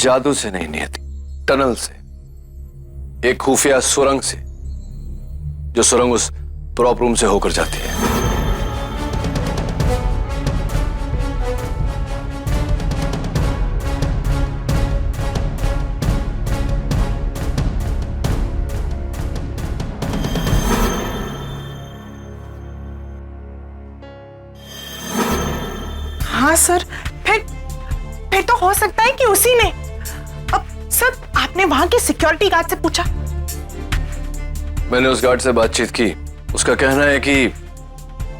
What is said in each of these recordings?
जादू से नहीं नियति, टनल से, एक खुफिया सुरंग से, जो सुरंग उस प्रॉप रूम से होकर जाती है। हाँ सर, फिर तो हो सकता है कि उसी ने। अब सर, आपने वहां के सिक्योरिटी गार्ड से पूछा? मैंने उस गार्ड से बातचीत की। उसका कहना है कि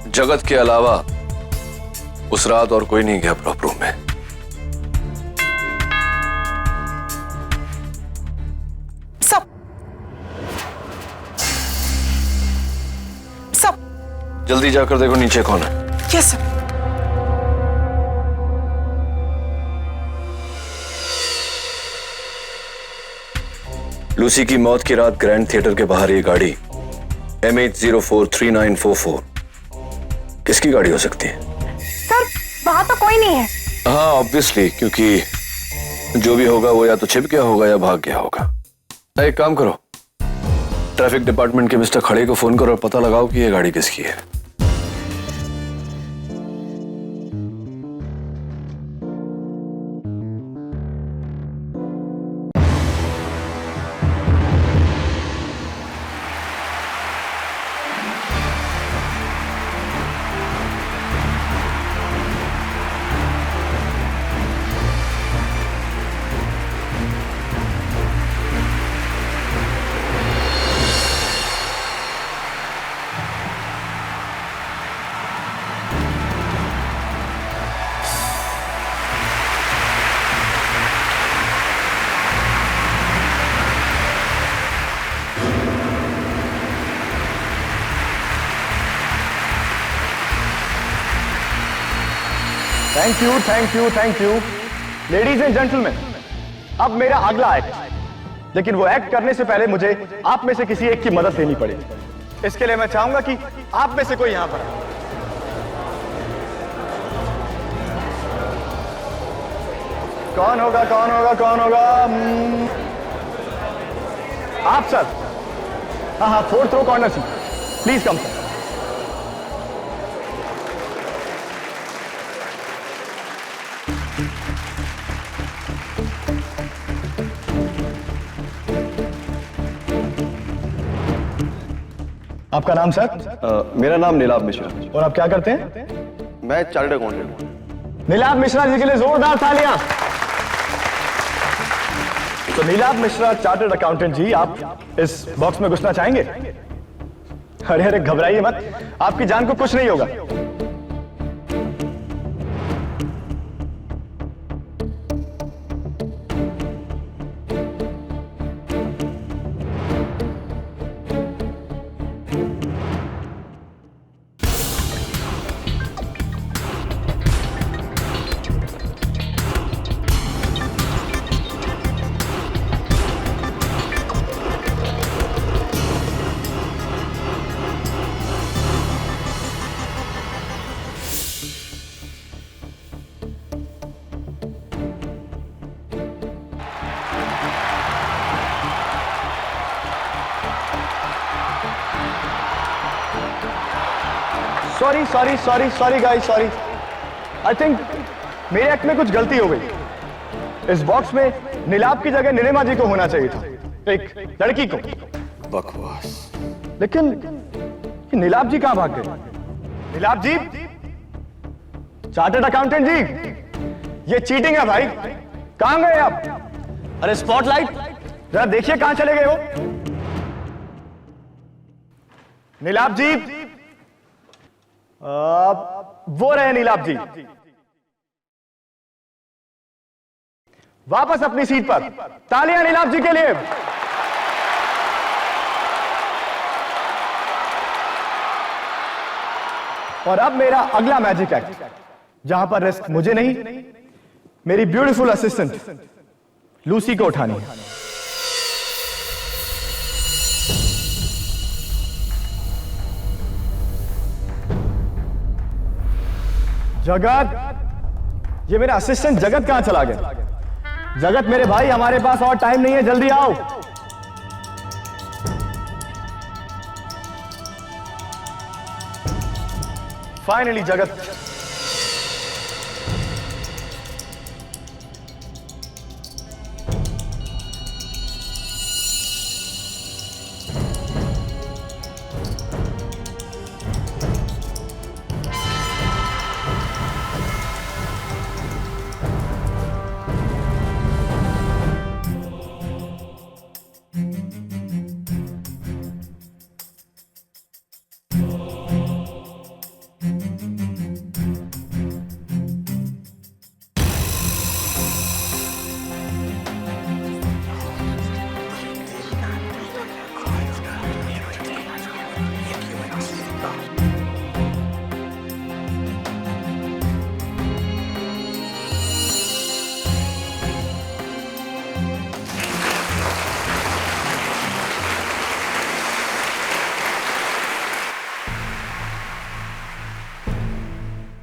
जगत के अलावा उस रात और कोई नहीं गया प्रॉप रूम में। सब जल्दी जाकर देखो नीचे कौन है। Yes sir. लूसी की मौत की रात ग्रैंड थिएटर के बाहर ये गाड़ी MH043944 किसकी गाड़ी हो सकती है? सर, वहां तो कोई नहीं है। हाँ ऑब्वियसली, क्योंकि जो भी होगा वो या तो छिप गया होगा या भाग गया होगा। एक काम करो, ट्रैफिक डिपार्टमेंट के मिस्टर खड़े को फोन करो और पता लगाओ कि ये गाड़ी किसकी है। Thank you ladies and gentleman. अब मेरा अगला एक्ट, लेकिन वो एक्ट करने से पहले मुझे आप में से किसी एक की मदद लेनी पड़ेगी। इसके लिए मैं चाहूंगा कि आप में से कोई यहां पर आए। कौन होगा? आप सर। हाँ, 4th row corner seat, please come sir. आपका नाम सर? मेरा नाम नीलाभ मिश्रा। और आप क्या करते हैं? मैं चार्टर्ड अकाउंटेंट हूँ। नीलाभ मिश्रा जी के लिए जोरदार तालियां। तो नीलाभ मिश्रा चार्टर्ड अकाउंटेंट जी, आप इस बॉक्स में घुसना चाहेंगे? अरे घबराइए मत, आपकी जान को कुछ नहीं होगा। Sorry guys, sorry. I think मेरे एक्ट में कुछ गलती हो गई। इस बॉक्स में नीलाभ की जगह नीलिमा जी को होना चाहिए था, एक लड़की को। बकवास। लेकिन नीलाभ जी कहां भाग गए? नीलाभ जी, चार्टर्ड अकाउंटेंट जी, ये चीटिंग है भाई। कहां गए आप? अरे स्पॉटलाइट, जरा देखिए कहां चले गए हो। नीलाभ जी, वो रहे नीलाभ जी। वापस अपनी सीट पर। तालियां नीलाभ जी के लिए। और अब मेरा अगला मैजिक एक्ट, जहां पर रिस्क मुझे नहीं, मेरी ब्यूटीफुल असिस्टेंट लूसी को उठानी है। जगत, ये मेरा असिस्टेंट जगत कहां चला गया? जगत मेरे भाई, हमारे पास और टाइम नहीं है, जल्दी आओ। फाइनली जगत।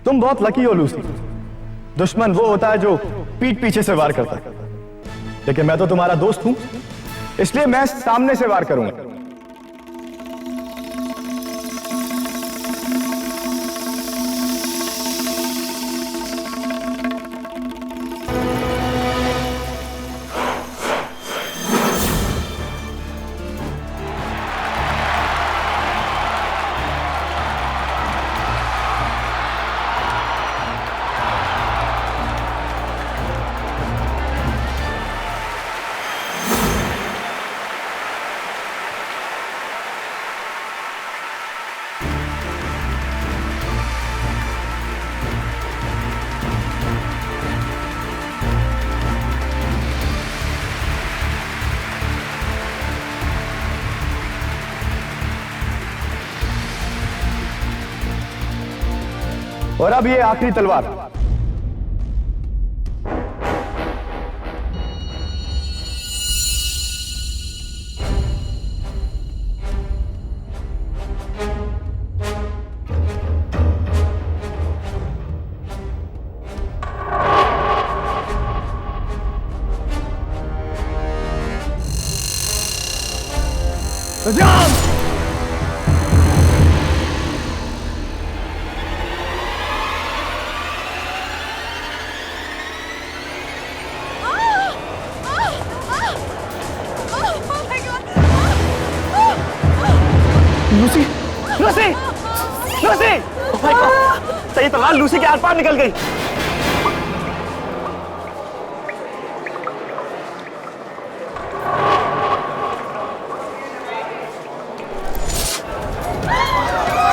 तुम बहुत लकी हो लूसी। दुश्मन वो होता है जो पीठ पीछे से वार करता है, लेकिन मैं तो तुम्हारा दोस्त हूं, इसलिए मैं सामने से वार करूंगा। और अब ये आखिरी तलवार। जाम! Lucy, Lucy, Lucy! Oh my god! सही तलवार लूसी के आर पार निकल गई।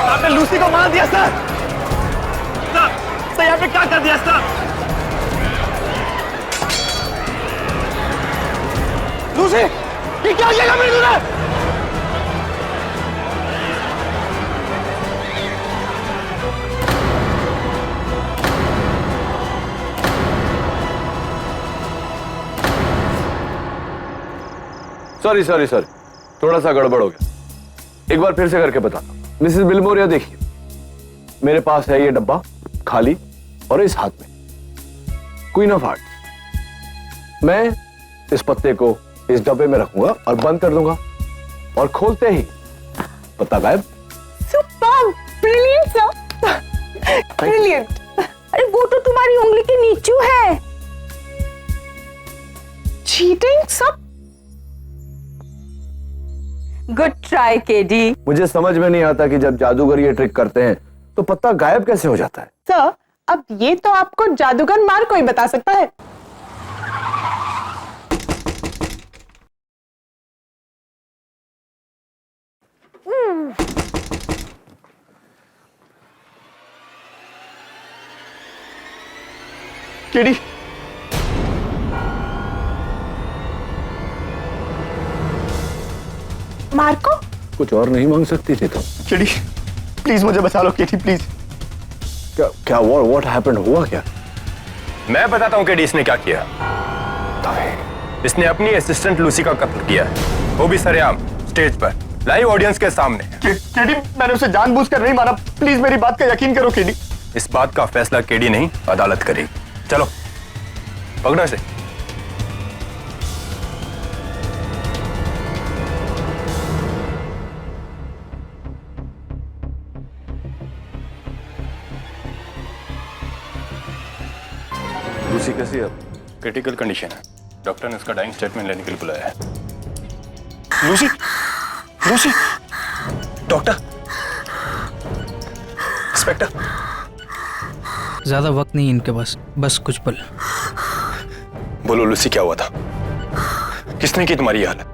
आपने लूसी को मार दिया सर। सर आपने क्या कर दिया सर? लूसी, ये क्या किया मेरे तूने? सॉरी सॉरी सॉरी, थोड़ा सा गड़बड़ हो गया। एक बार फिर से करके बताता। मिसेस बिलमोरिया देखिए, मेरे पास है ये डब्बा खाली और इस हाथ में क्वीन ऑफ हार्ट्स। मैं इस पत्ते को इस डब्बे में रखूंगा और बंद कर दूंगा, और खोलते ही पत्ता गायब। Superb, brilliant sir, brilliant. अरे वो तो तुम्हारी उंगली के नीचू है। Cheating sir. Good try KD. मुझे समझ में नहीं आता कि जब जादूगर ये ट्रिक करते हैं तो पत्ता गायब कैसे हो जाता है। सर, अब ये तो आपको जादूगर मार कोई बता सकता है। केडी, मार्को, कुछ और नहीं मांग सकती थी तुम? केडी प्लीज मुझे बचा लो। KD please. क्या क्या व्हाट हैपेंड, हुआ क्या? मैं बताता हूँ कि इसने क्या किया। इसने अपनी असिस्टेंट लूसी का कत्ल किया है, वो भी सरेआम स्टेज पर लाइव ऑडियंस के सामने। केडी मैंने उसे जानबूझकर नहीं मारा, प्लीज मेरी बात का यकीन करो केडी। इस बात का फैसला केडी नहीं, अदालत करेगी। चलो पकड़ो इसे। कैसी है अब? क्रिटिकल कंडीशन है, डॉक्टर ने उसका डाइंग स्टेटमेंट लेने के लिए बुलाया है। Lucy, Lucy, doctor, inspector. ज्यादा वक्त नहीं इनके पास, बस कुछ पल। बोलो लूसी, क्या हुआ था? किसने की तुम्हारी ये हालत?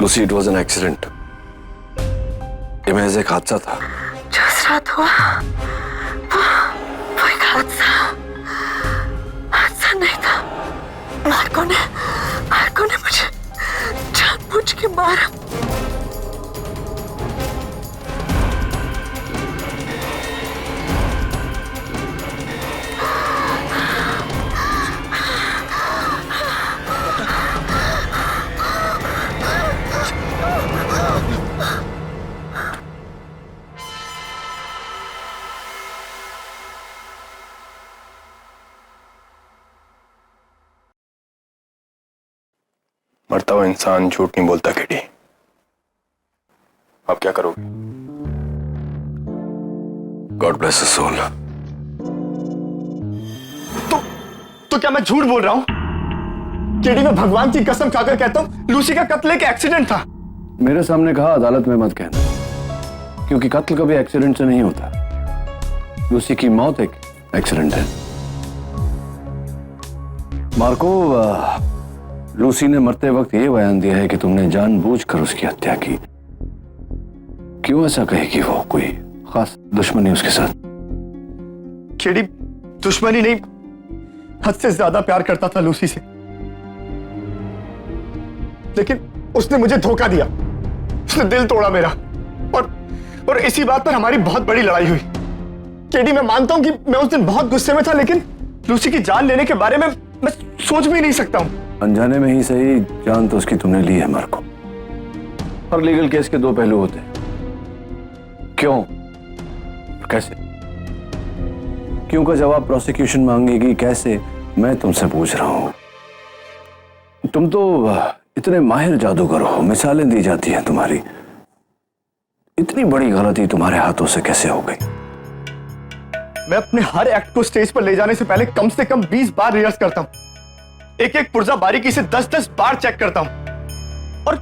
Lucy, it was an accident. ये महज एक हादसा था। जो उस रात हुआ वो एक हादसा नहीं था। मार्को ने मुझे जानबूझ के मारा। मरता हुआ इंसान झूठ नहीं बोलता केडी। अब क्या करोगे? God bless his soul. तो क्या मैं झूठ बोल रहा हूं? केडी, मैं भगवान की कसम खाकर कहता हूं लूसी का कत्ल एक एक्सीडेंट था। मेरे सामने कहा, अदालत में मत कहना, क्योंकि कत्ल कभी एक्सीडेंट से नहीं होता। लूसी की मौत एक एक्सीडेंट है। मार्को, लूसी ने मरते वक्त यह बयान दिया है कि तुमने जानबूझकर उसकी हत्या की। क्यों ऐसा कहेगी वो? कोई खास दुश्मनी उसके साथ? केडी, दुश्मनी नहीं, हद से ज्यादा प्यार करता था लूसी से, लेकिन उसने मुझे धोखा दिया। उसने दिल तोड़ा मेरा, और इसी बात पर हमारी बहुत बड़ी लड़ाई हुई। केडी, मैं मानता हूं कि मैं उस दिन बहुत गुस्से में था, लेकिन लूसी की जान लेने के बारे में मैं सोच भी नहीं सकता हूं। अनजाने में ही सही, जान तो उसकी तुमने ली है मार्को। हर लीगल केस के दो पहलू होते हैं। क्यों, कैसे? क्यों का जवाब प्रोसिक्यूशन मांगेगी, कैसे मैं तुमसे पूछ रहा हूं। तुम तो इतने माहिर जादूगर हो, मिसालें दी जाती हैं तुम्हारी। इतनी बड़ी गलती तुम्हारे हाथों से कैसे हो गई? मैं अपने हर एक्ट को स्टेज पर ले जाने से पहले कम से कम 20 बार रिहर्स करता हूं। एक एक पुर्जा बारीकी से 10-10 बार चेक करता हूं। और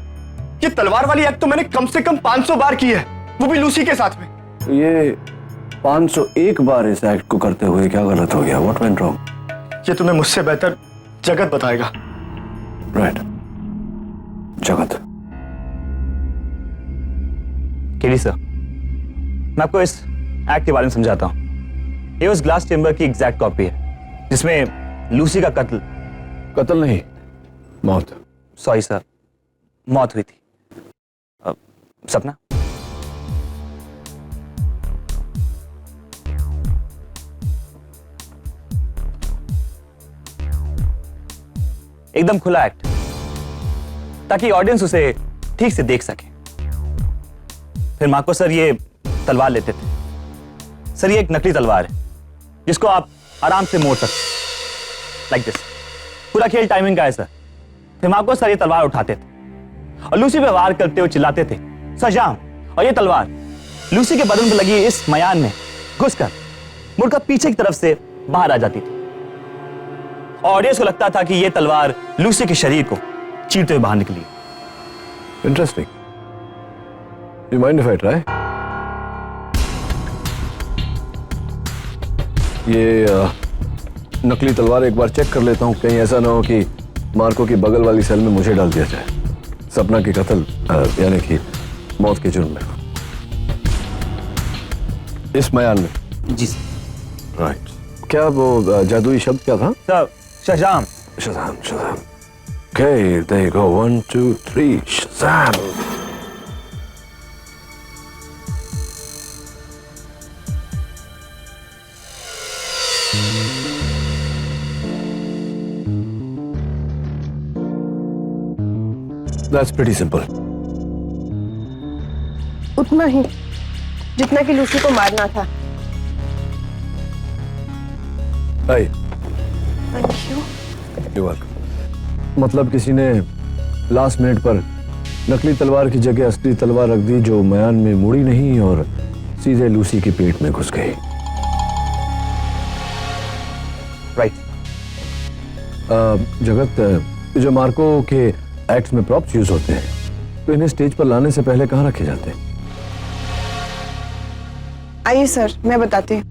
ये तलवार वाली एक्ट तो मैंने कम से कम 500 बार की है, वो भी लूसी के साथ में। तो ये 501 बार इस एक्ट को करते हुए क्या गलत हो गया? What went wrong? ये तुम्हें मुझसे बेहतर जगत बताएगा। राइट, जगत। केडी सर, मैं आपको इस एक्ट के बारे में समझाता हूं। ये उस ग्लास चेंबर की एग्जैक्ट कॉपी है जिसमें लूसी का कत्ल नहीं, मौत। सॉरी सर, मौत हुई थी। सपना, एकदम खुला एक्ट, ताकि ऑडियंस उसे ठीक से देख सके। फिर मार्को सर ये तलवार लेते थे। सर, ये एक नकली तलवार है जिसको आप आराम से मोड़ सकते, लाइक दिस। पूरा खेल टाइमिंग का है सर। फिर मार्को सर ये तलवार उठाते थे और लूसी पे वार करते हुए चिल्लाते थे, सजाम। और ये तलवार लूसी के बदन पर लगी इस मयान में घुसकर मुड़कर पीछे की तरफ से बाहर आ जाती थी। ऑडियंस को लगता था कि यह तलवार लूसी के शरीर को चीरते हुए बाहर निकली। Interesting. You mind if I try? ये नकली तलवार एक बार चेक कर लेता हूं, कहीं ऐसा ना हो कि मार्को की बगल वाली सेल में मुझे डाल दिया जाए, सपना के कत्ल यानी कि मौत के जुर्म में, इस मयान में। जी सर। राइट। क्या वो जादुई शब्द क्या था? Sir, Shazam. Shazam, Shazam. Okay, there you go. 1, 2, 3, Shazam! That's pretty simple. उतना ही जितना कि लूसी को मारना था। Hey, thank you. you're welcome. मतलब किसी ने लास्ट मिनट पर नकली तलवार की जगह असली तलवार रख दी जो मयान में मुड़ी नहीं और सीधे लूसी के पेट में घुस गई। राइट। जगत, जो मार्को के एक्ट्स में प्रॉप्स यूज होते हैं, तो इन्हें स्टेज पर लाने से पहले कहाँ रखे जाते हैं? आइए सर, मैं बताती हूँ।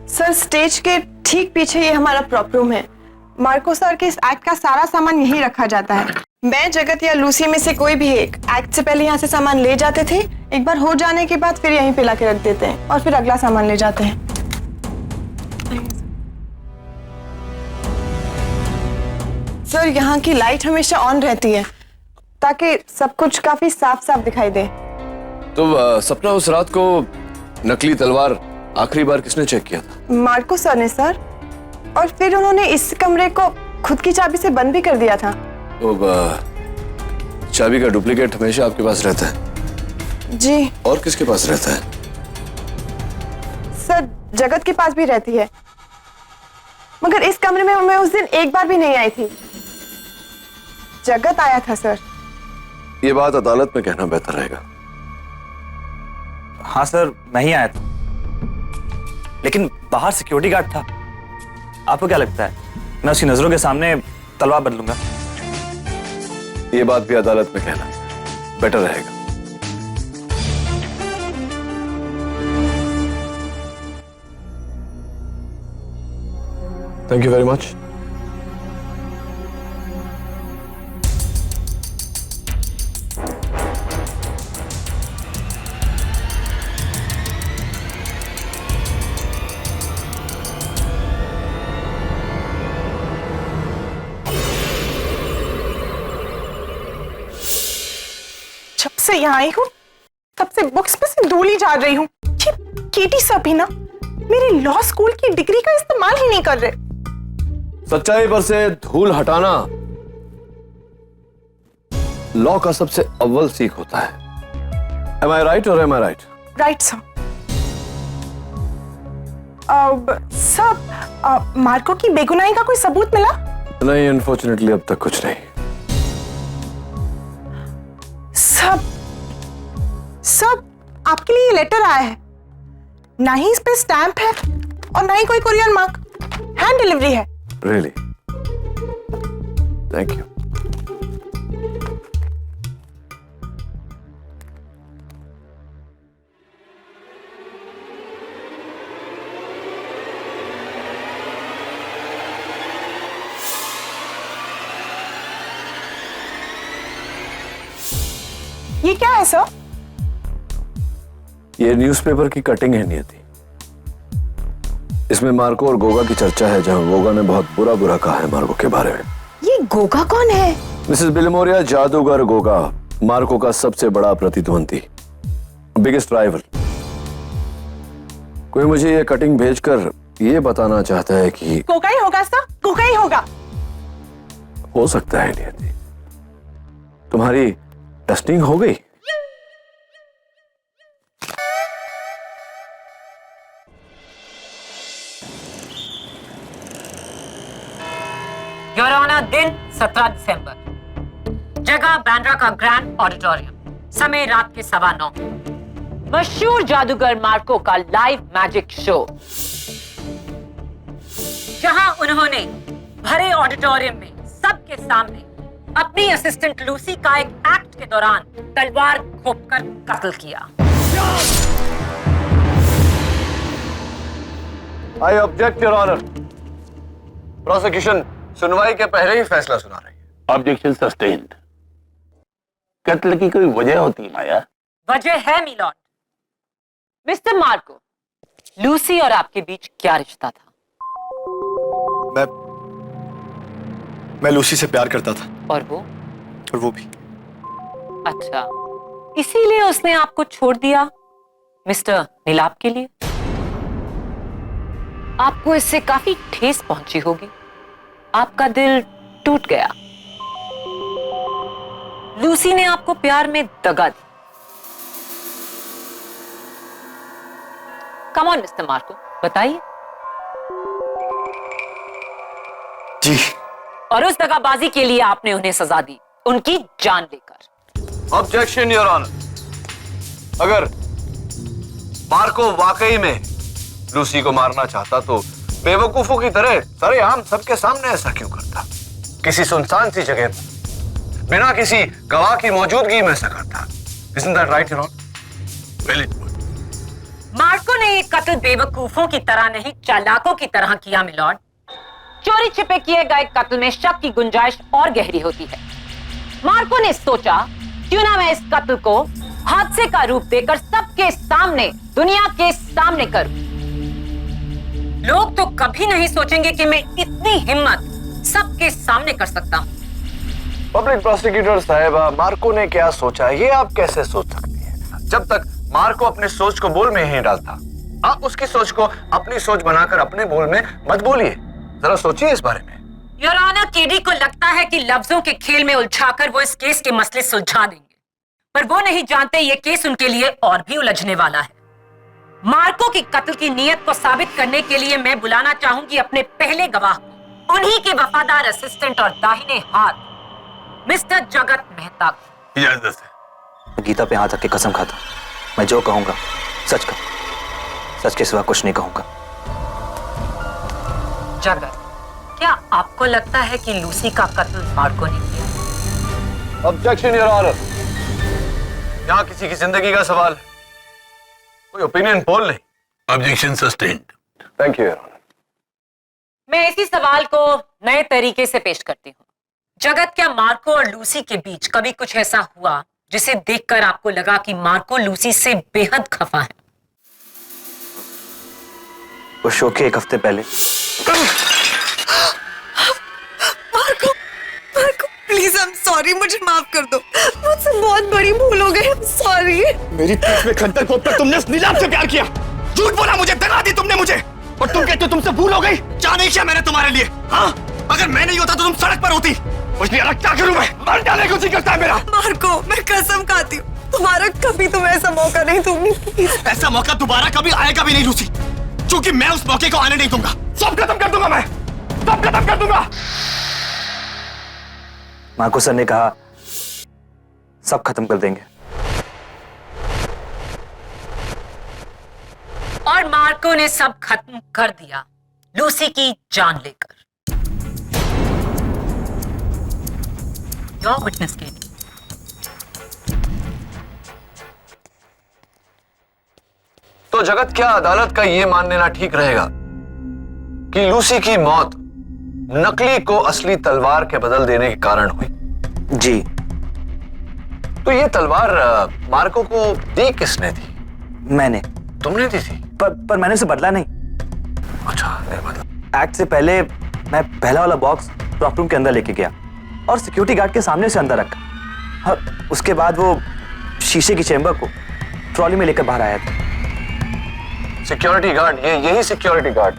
सर, स्टेज के ठीक पीछे ये हमारा प्रॉप रूम है। मार्को सर के इस एक्ट का सारा सामान यहीं रखा जाता है। मैं, जगत या लूसी में से कोई भी एक एक्ट से पहले यहाँ से सामान ले जाते थे, एक बार हो जाने के बाद फिर यहीं पे ला के रख देते हैं और फिर अगला सामान ले जाते हैं। सर, यहाँ की लाइट हमेशा ऑन रहती है ताकि सब कुछ काफी साफ साफ दिखाई दे। तो सपना, उस रात को नकली तलवार आखिरी बार किसने चेक किया था? मार्को सर ने सर, और फिर उन्होंने इस कमरे को खुद की चाबी से बंद भी कर दिया था। तो चाबी का डुप्लीकेट हमेशा आपके पास रहता है? जी। और किसके पास रहता है? सर, जगत के पास भी रहती है, मगर इस कमरे में मैं उस दिन एक बार भी नहीं आई थी। जगत आया था सर। ये बात अदालत में कहना बेहतर रहेगा। हाँ सर, मैं ही आया था, लेकिन बाहर सिक्योरिटी गार्ड था। आपको क्या लगता है मैं उसकी नजरों के सामने तलवार बदलूंगा? ये बात भी अदालत में कहना बेटर रहेगा। Thank you very much. जब से यहाँ आई हूँ तब से बुक्स पे से धूल ही जा रही हूँ। ये केटी सब भी ना मेरी लॉ स्कूल की डिग्री का इस्तेमाल ही नहीं कर रहे। सच्चाई पर से धूल हटाना लॉ का सबसे अव्वल सीख होता है। Am I right or am I right? Right sir. Sir, Marco की बेगुनाही का कोई सबूत मिला? नहीं, अनफॉर्चुनेटली अब तक कुछ नहीं। सब आपके लिए ये लेटर आया है। ना ही इस पे स्टैंप है और ना ही कोई कोरियर मार्क, हैंड डिलीवरी है। Really? Thank you. ये क्या है सर? ये न्यूज़पेपर की कटिंग है नियति। इसमें मार्को और गोगा की चर्चा है, जहां गोगा ने बहुत बुरा कहा है मार्को के बारे में। ये गोगा कौन है? मिसेस बिलमोरिया, जादूगर गोगा मार्को का सबसे बड़ा प्रतिद्वंदी, बिगेस्ट राइवल। कोई मुझे ये कटिंग भेजकर ये बताना चाहता है कि गोगा ही होगा सर, गोगा ही होगा। हो सकता है नियति। तुम्हारी टेस्टिंग हो गई? योर ऑनर, दिन 17 दिसंबर, जगह बांद्रा का ग्रैंड ऑडिटोरियम, समय रात के 9:15। मशहूर जादूगर मार्को का लाइव मैजिक शो, जहां उन्होंने भरे ऑडिटोरियम में सबके सामने अपनी असिस्टेंट लूसी का एक एक्ट के दौरान तलवार घोंपकर कत्ल किया। I object your honour. Prosecution सुनवाई के पहले ही फैसला सुना रही है। Objection sustained. कत्ल की कोई वजह होती है माया? वजह है मिलॉर्ड। मिस्टर मार्को, लूसी और आपके बीच क्या रिश्ता था? मैं लूसी से प्यार करता था। और वो? और वो भी। अच्छा, इसीलिए उसने आपको छोड़ दिया मिस्टर नीलाभ के लिए। आपको इससे काफी ठेस पहुंची होगी, आपका दिल टूट गया। लूसी ने आपको प्यार में दगा दी। कम ऑन मिस्टर मार्को, बताइए। जी। और उस दगाबाजी के लिए आपने उन्हें सजा दी, उनकी जान लेकर। Objection your honour. अगर मार्को वाकई में लूसी को मारना चाहता तो बेवकूफों की तरह सरेआम सबके सामने ऐसा क्यों करता? किसी सुनसान सी जगह पर बिना किसी गवाह की मौजूदगी में ऐसा करता। Isn't that right, your honor? Well, it would. Marco ने ये कत्ल बेवकूफों की तरह नहीं, चालाकों की तरह किया मिलॉर्ड। चोरी छिपे किए गए कत्ल में शक की गुंजाइश और गहरी होती है। मार्को ने सोचा, क्यों ना मैं इस कत्ल को हादसे का रूप देकर सबके सामने, दुनिया के सामने करूं। लोग तो कभी नहीं सोचेंगे कि मैं इतनी हिम्मत सबके सामने कर सकता हूं। पब्लिक प्रोसिक्यूटर साहिबा, मार्को ने क्या सोचा ये आप कैसे सोच सकती हैं? जब तक मार्को अपने सोच को बोल में ही डालता, आप उसकी सोच को अपनी सोच बनाकर अपने बोल में मत बोलिए। जरा सोचिए इस बारे में। योर ऑनर, केडी को लगता है कि लफ्जों के खेल में उलझाकर वो इस केस के मसले सुलझा देंगे, पर वो नहीं जानते ये केस उनके लिए और भी उलझने वाला है। मार्को की कत्ल की नीयत को साबित करने के लिए मैं बुलाना चाहूंगी अपने पहले गवाह को, उन्हीं के वफादार असिस्टेंट और दाहिने हाथ मिस्टर जगत मेहता। इजाजत है। गीता पे हाथ रख के कसम खाता, मैं जो कहूंगा सच कहूंगा, सच के सिवा कुछ नहीं कहूंगा। जगत, क्या आपको लगता है कि लूसी का कत्ल मार्को ने किया? Objection your honour. यहाँ किसी की जिंदगी का सवाल है, कोई ओपिनियन पोल नहीं। Objection sustained. Thank you your honour. मैं इसी सवाल को नए तरीके से पेश करती हूँ। जगत, क्या मार्को और लूसी के बीच कभी कुछ ऐसा हुआ जिसे देखकर आपको लगा कि मार्को लूसी से बेहद खफा है? उस शो के एक हफ्ते पहले। Marco, Marco please, I am sorry, मुझे माफ कर दो, मुझसे बहुत बड़ी भूल हो गई, सॉरी। मेरी पीठ में खंजर घोंपकर तुमने उस नीलाभ से प्यार किया, झूठ बोला मुझे, दगा दी तुमने मुझे, और तुम कहते हो तुमसे भूल हो गई। क्या नहीं किया मैंने तुम्हारे लिए? हाँ, अगर मैं नहीं होता तो तुम सड़क पर होती। मुझे अलग क्या करूं मैं? मर जाने को जी करता है मेरा। मार्को, मैं कसम खाती हूँ तुम्हारा कभी तुम्हें ऐसा मौका नहीं दूंगी। ऐसा मौका दोबारा कभी आएगा भी नहीं लूसी, क्योंकि मैं उस मौके को आने नहीं दूंगा। सब खत्म कर दूंगा मैं, सब खत्म कर दूंगा। मार्को सर ने कहा सब खत्म कर देंगे, और मार्को ने सब खत्म कर दिया, लूसी की जान लेकर। Your witness KD. तो जगत, क्या अदालत का यह मान लेना ठीक रहेगा कि लूसी की मौत नकली को असली तलवार के बदल देने के कारण हुई? जी। तो ये तलवार मार्को को दी किसने थी? मैंने। तुमने दी थी? पर मैंने उसे बदला नहीं। अच्छा, नहीं बदला। एक्ट से पहले मैं पहला वाला बॉक्स प्रॉप रूम के अंदर लेके गया और सिक्योरिटी गार्ड के सामने से अंदर रखा, और उसके बाद वो शीशे की चेंबर को ट्रॉली में लेकर बाहर आया था। Security guard? यही सिक्योरिटी गार्ड?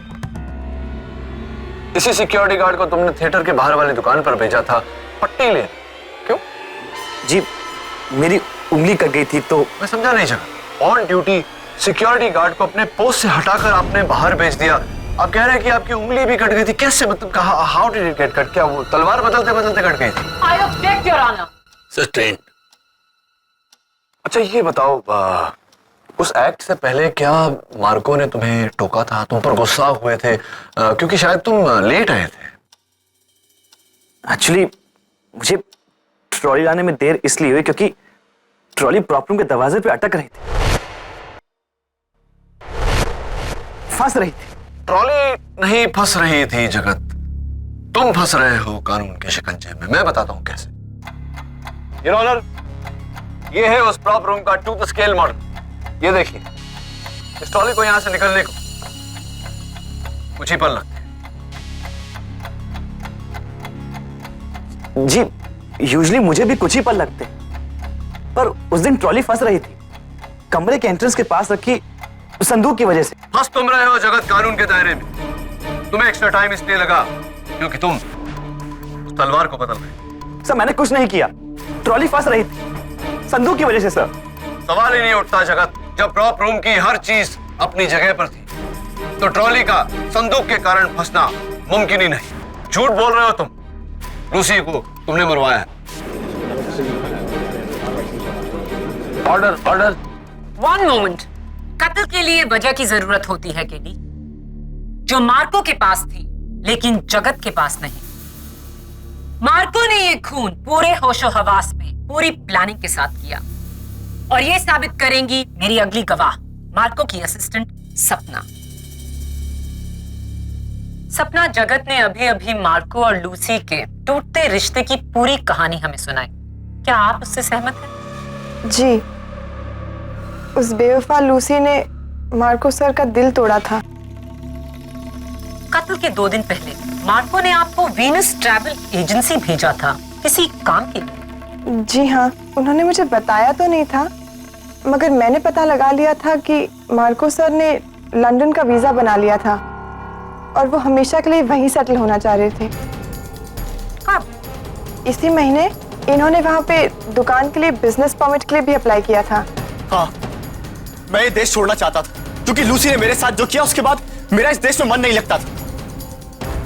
इसी सिक्योरिटी गार्ड को तुमने थिएटर के बाहर वाली दुकान पर भेजा था पट्टी ले? क्यों? जी, मेरी उंगली कट गई थी तो। मैं समझा नहीं जगह। ऑन ड्यूटी सिक्योरिटी गार्ड को अपने पोस्ट से हटाकर आपने बाहर भेज दिया। आप कह रहे हैं कि आपकी उंगली भी कट गई थी, कैसे? मतलब how did it get cut? क्या वो तलवार बदलते बदलते कट गई थी? I object your honour. Sustained. अच्छा, ये बताओ, उस एक्ट से पहले क्या मार्को ने तुम्हें टोका था, तुम पर गुस्सा हुए थे क्योंकि शायद तुम लेट आए थे? एक्चुअली मुझे ट्रॉली लाने में देर इसलिए हुई क्योंकि ट्रॉली प्रॉप रूम के दरवाजे पे अटक रही थी, फंस रही थी। ट्रॉली नहीं फंस रही थी जगत, तुम फंस रहे हो कानून के शिकंजे में। मैं बताता हूं कैसे। योर ऑनर, ये है उस प्रॉप रूम का टू द स्केल मॉडल। ये देखिए, इस ट्रॉली को यहां से निकलने को कुछ ही पल लगते हैं। जी, यूजुअली मुझे भी कुछ ही पल लगते, पर उस दिन ट्रॉली फंस रही थी कमरे के एंट्रेंस के पास रखी संदूक की वजह से। फंस तुम रहे हो जगत कानून के दायरे में। तुम्हें एक्स्ट्रा टाइम इसलिए लगा क्योंकि तुम उस तलवार को बदल रहे। सर मैंने कुछ नहीं किया, ट्रॉली फंस रही थी संदूक की वजह से सर। सवाल ही नहीं उठता जगत, जब प्रॉप रूम की हर चीज अपनी जगह पर थी तो ट्रॉली का संदूक के कारण फंसना मुमकिन ही नहीं। झूठ बोल रहे हो तुम। लूसी को तुमने मरवाया है। Order order. One moment. कत्ल के लिए वजह की जरूरत होती है केडी, जो मार्को के पास थी लेकिन जगत के पास नहीं। मार्को ने ये खून पूरे होशो हवास में पूरी प्लानिंग के साथ किया और ये साबित करेंगी मेरी अगली गवाह मार्को की असिस्टेंट सपना। सपना, जगत ने अभी अभी मार्को और लूसी के टूटते रिश्ते की पूरी कहानी हमें सुनाई। क्या आप उससे सहमत हैं? जी, उस बेवफा लूसी ने मार्को सर का दिल तोड़ा था। कत्ल के 2 दिन पहले मार्को ने आपको वीनस ट्रैवल एजेंसी भेजा था किसी काम के लिए। जी हाँ, उन्होंने मुझे बताया तो नहीं था, मगर मैंने पता लगा लिया था कि मार्को सर ने लंदन का वीजा बना लिया था और वो हमेशा के लिए वहीं सेटल होना चाह रहे थे। कब? इसी महीने इन्होंने वहाँ पे दुकान के लिए बिजनेस परमिट के लिए भी अप्लाई किया था। हाँ, मैं ये देश छोड़ना चाहता था क्योंकि लूसी ने मेरे साथ जो किया उसके बाद मेरा इस देश में मन नहीं लगता था।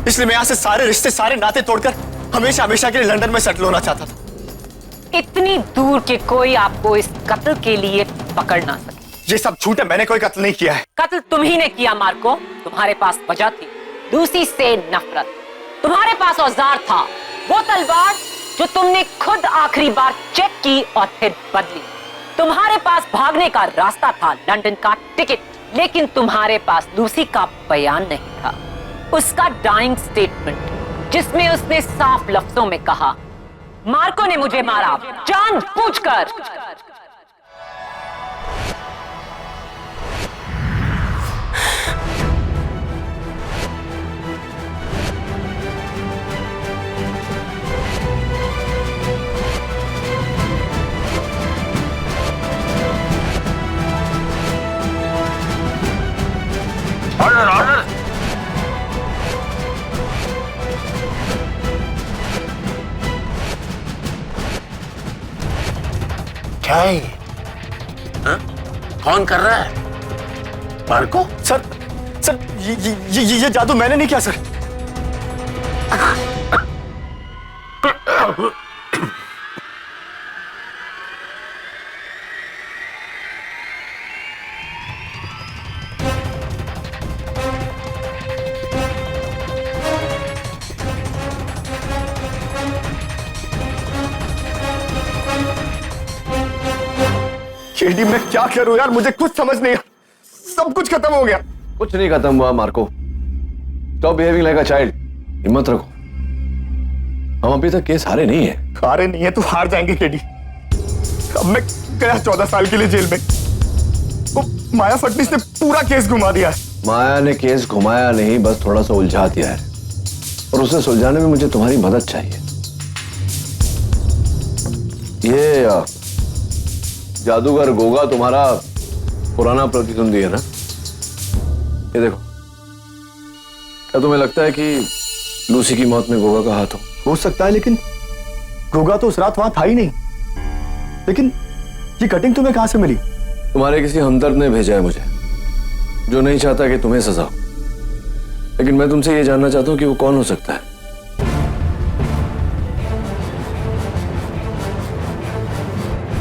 इसलिए मैं यहाँ से सारे रिश्ते सारे नाते तोड़कर हमेशा हमेशा के लिए लंदन में सेटल होना चाहता था। इतनी दूर के कोई आपको इस कत्ल के लिए पकड़ ना सके। ये सब झूठ है, मैंने कोई कत्ल नहीं किया है। कत्ल तुम ही ने किया मार्को। तुम्हारे पास वजह थी, लूसी से नफरत। तुम्हारे पास औजार था, वो तलवार जो तुमने खुद आखिरी बार चेक की और फिर बदली। तुम्हारे पास भागने का रास्ता था, लंदन का टिकट, लेकिन तुम्हारे पास लूसी का बयान नहीं था, उसका डाइंग स्टेटमेंट जिसमें उसने साफ लफ्जों में कहा, मार्को ने मुझे मारा जानबूझकर। Order order. क्या है ये? हाँ? कौन कर रहा है? मार्को? सर सर ये जादू मैंने नहीं किया सर। केडी, मैं क्या करूं यार, मुझे कुछ समझ नहीं आ। सब कुछ खत्म हो गया। कुछ नहीं खत्म हुआ Marco. Stop behaving like a child. हिम्मत रखो, हम अभी तक केस हारे नहीं है। हारे नहीं है तो हार जाएंगे केडी। अब मैं गया 14 साल के लिए जेल में। वो माया फडनीस ने पूरा केस घुमा दिया है। माया ने केस घुमाया नहीं, बस थोड़ा सा उलझा दिया है और उसे सुलझाने में मुझे तुम्हारी मदद चाहिए। ये जादूगर गोगा तुम्हारा पुराना प्रतिद्वंदी है ना? ये देखो, क्या तुम्हें लगता है कि लूसी की मौत में गोगा का हाथ हो सकता है, लेकिन गोगा तो उस रात वहां था ही नहीं। लेकिन ये कटिंग तुम्हें कहां से मिली? तुम्हारे किसी हमदर्द ने भेजा है मुझे, जो नहीं चाहता कि तुम्हें सजा हो। लेकिन मैं तुमसे ये जानना चाहता हूं कि वो कौन हो सकता है।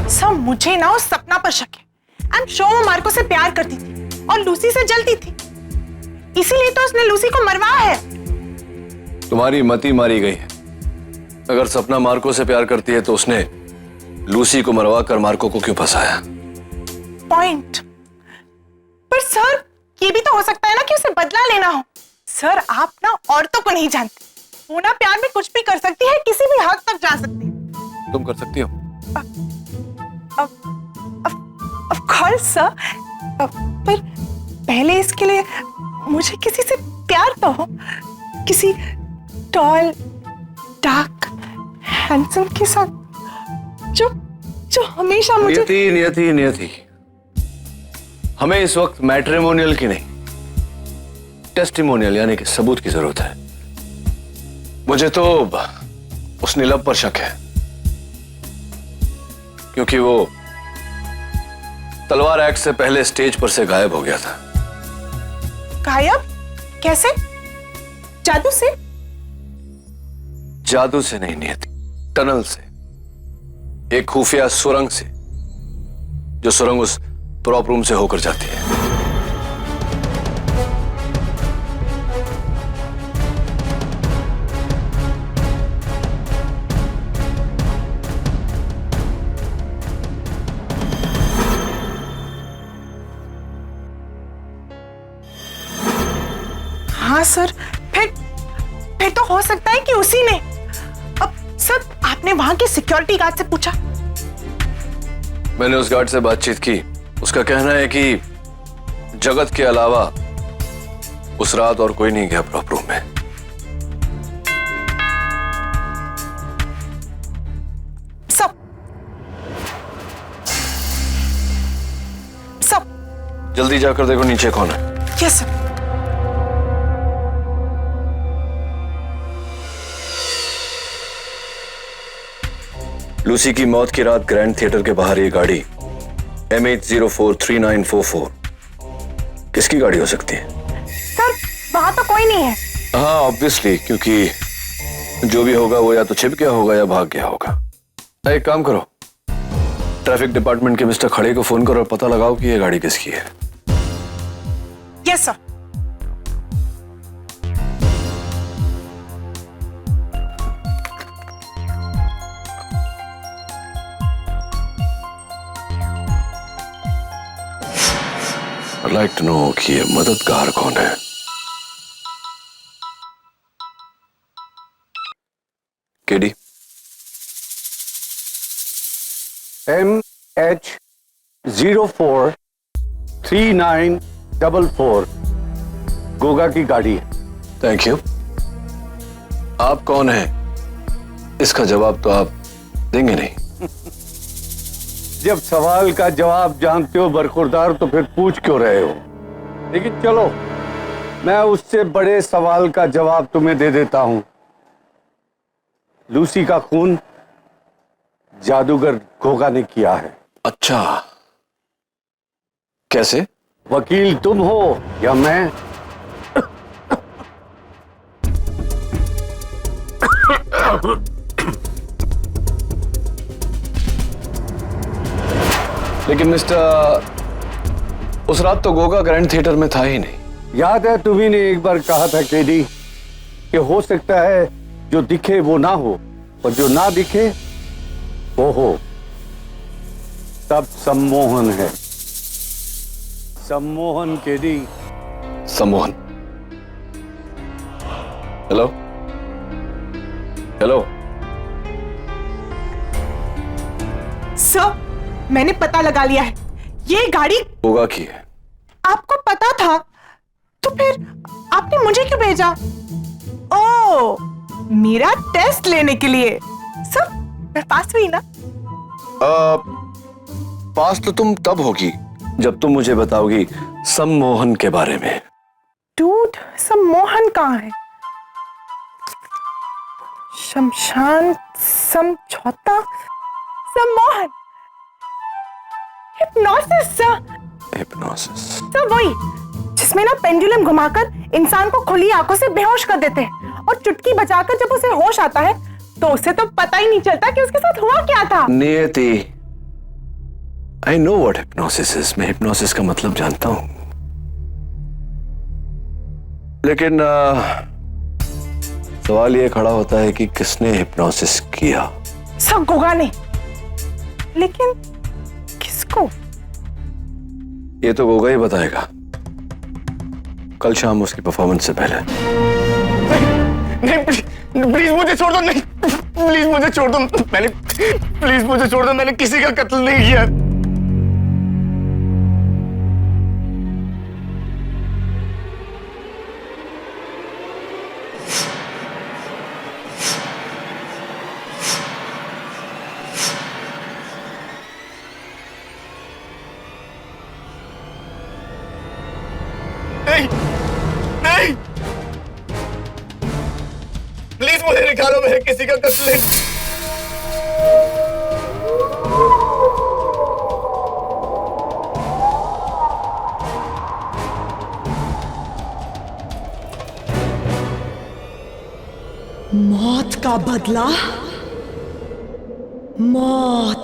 सर, मुझे ना उस सपना पर शक है। आई एम श्योर वो मार्को से प्यार करती थी और लूसी से जलती थी, इसीलिए तो उसने लूसी को मरवाया है। तुम्हारी मती मारी गई है। अगर सपना मार्को से प्यार करती है तो उसने लूसी को मरवा कर मार्को को क्यों फंसाया? पॉइंट। पर सर, ये भी तो हो सकता है ना कि उसे बदला लेना हो। सर, आप ना औरतों को नहीं जानते, वो ना प्यार में कुछ भी कर सकती है, किसी भी हद तक जा सकती है। तुम कर सकती हो? Of course, sir. पर पहले इसके लिए मुझे किसी से प्यार तो हो, किसी टॉल, डार्क, हैंडसम के साथ जो जो हमेशा मुझे नियति नियति नियति, हमें इस वक्त मैट्रिमोनियल की नहीं, टेस्टिमोनियल यानी कि सबूत की जरूरत है। मुझे तो उस नीलम पर शक है, क्योंकि वो तलवार एक्ट से पहले स्टेज पर से गायब हो गया था। गायब? कैसे? जादू से? जादू से नहीं नियति, टनल से, एक खुफिया सुरंग से, जो सुरंग उस प्रॉप रूम से होकर जाती है। हाँ सर, फिर तो हो सकता है कि उसी ने। अब सर, आपने वहां के सिक्योरिटी गार्ड से पूछा? मैंने उस गार्ड से बातचीत की। उसका कहना है कि जगत के अलावा उस रात और कोई नहीं गया प्रॉप रूम में। सब जल्दी जाकर देखो नीचे कौन है। Yes sir. लूसी की मौत की रात ग्रैंड थिएटर के बाहर ये गाड़ी MH043944 किसकी गाड़ी हो सकती है? सर, वहां तो कोई नहीं है। हाँ ऑब्वियसली, क्योंकि जो भी होगा वो या तो छिप गया होगा या भाग गया होगा। एक काम करो, ट्रैफिक डिपार्टमेंट के मिस्टर खड़े को फोन करो और पता लगाओ कि ये गाड़ी किसकी है। Yes sir. I'd like to know कि ये मददगार कौन है। केडी? MH043944 गोगा की गाड़ी है। Thank you. आप कौन हैं? इसका जवाब तो आप देंगे नहीं। जब सवाल का जवाब जानते हो बरखुरदार, तो फिर पूछ क्यों रहे हो? लेकिन चलो, मैं उससे बड़े सवाल का जवाब तुम्हें दे देता हूं। लूसी का खून जादूगर गोगा ने किया है। अच्छा, कैसे? वकील तुम हो या मैं? लेकिन मिस्टर, उस रात तो गोगा ग्रैंड थिएटर में था ही नहीं। याद है तुम्ही ने एक बार कहा था केडी कि हो सकता है जो दिखे वो ना हो और जो ना दिखे वो हो। तब सम्मोहन है। सम्मोहन केडी। सम्मोहन। हेलो हेलो सर, मैंने पता लगा लिया है, ये गाड़ी गोगा की है। आपको पता था तो फिर आपने मुझे क्यों भेजा? ओ, मेरा टेस्ट लेने के लिए। सर, मैं पास हुई ना? पास तो तुम तब होगी जब तुम मुझे बताओगी सम्मोहन के बारे में। डूड, सम्मोहन कहाँ है? शमशान समझौता, सम्मोहन, हिप्नोसिस सर। हिप्नोसिस? सर वही जिसमें ना पेंडुलम घुमाकर इंसान को खुली आंखों से बेहोश कर देते हैं और चुटकी बजाकर जब उसे होश आता है तो उसे तो पता ही नहीं चलता कि उसके साथ हुआ क्या था। नियति, I know what hypnosis is। मैं हिप्नोसिस का मतलब जानता हूं, लेकिन सवाल ये खड़ा होता है कि किसने हिप्नोसिस किया? सब गोगा ने, लेकिन किसको? ये तो गोगा ही बताएगा, कल शाम उसकी परफॉर्मेंस से पहले। नहीं, प्लीज मुझे छोड़ दो। नहीं, प्लीज मुझे छोड़ दो। प्लीज मुझे छोड़ दो। मैंने किसी का कत्ल नहीं किया। नहीं नहीं, प्लीज मुझे निकालो, मैं किसी का कत्ल नहीं। मौत का बदला, मौत।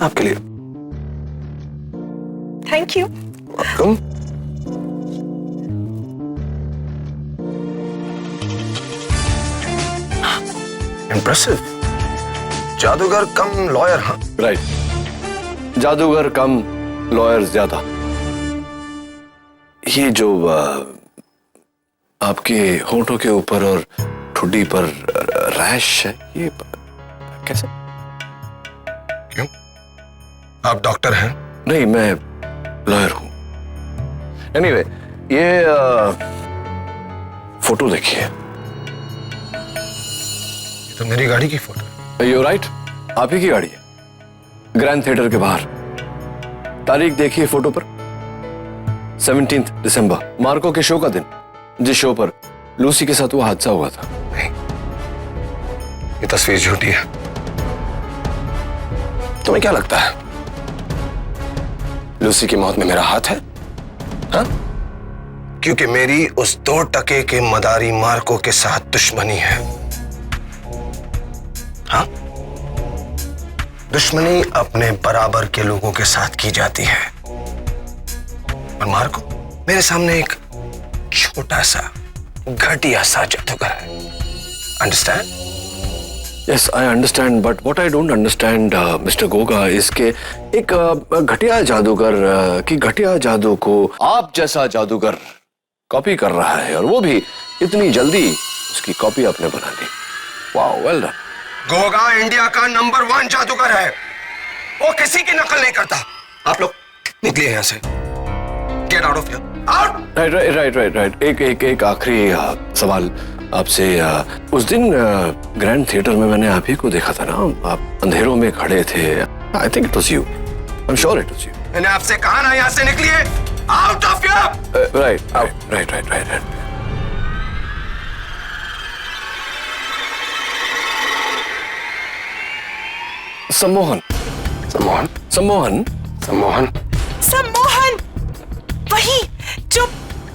आपके लिए। Thank you. वेलकम। इम्प्रेसिव। जादूगर कम लॉयर। हाँ राइट, जादूगर कम लॉयर ज्यादा। ये जो आपके होंठों के ऊपर और ठुड्डी पर रैश है, ये कैसे? क्यों? आप डॉक्टर हैं? नहीं, मैं लॉयर हूं। एनीवे, ये फोटो देखिए। ये तो मेरी गाड़ी की फोटो। यू राइट, आप ही की गाड़ी है। ग्रैंड थिएटर के बाहर। तारीख देखिए फोटो पर, 17 दिसंबर, मार्को के शो का दिन, जिस शो पर लूसी के साथ वो हादसा हुआ था। नहीं, ये तस्वीर झूठी है। तुम्हें क्या लगता है लूसी की मौत में मेरा हाथ है? हाँ? क्योंकि मेरी उस 2% के मदारी मार्को के साथ दुश्मनी है। हाँ? दुश्मनी अपने बराबर के लोगों के साथ की जाती है, और मार्को मेरे सामने एक छोटा सा घटिया सा जादूगर है। Understand? Yes, I understand, but what I don't understand, Mr. Goga, is कि एक घटिया जादूगर की घटिया जादू को आप जैसा जादूगर कॉपी कर रहा है, और वो भी इतनी जल्दी उसकी कॉपी आपने बना ली। वाह, वेल डन। गोगा इंडिया का नंबर 1 जादूगर है, वो किसी की नकल नहीं करता। आप लोग निकलिए यहाँ से। Get out of here, out. Right. एक आखिरी सवाल आपसे। उस दिन ग्रैंड थिएटर में मैंने आप ही को देखा था ना, आप अंधेरों में खड़े थे। I think it was you, I am sure it was you. मैंने आपसे कहा ना, यहाँ से निकलिए, आउट ऑफ हियर। राइट। सम्मोहन।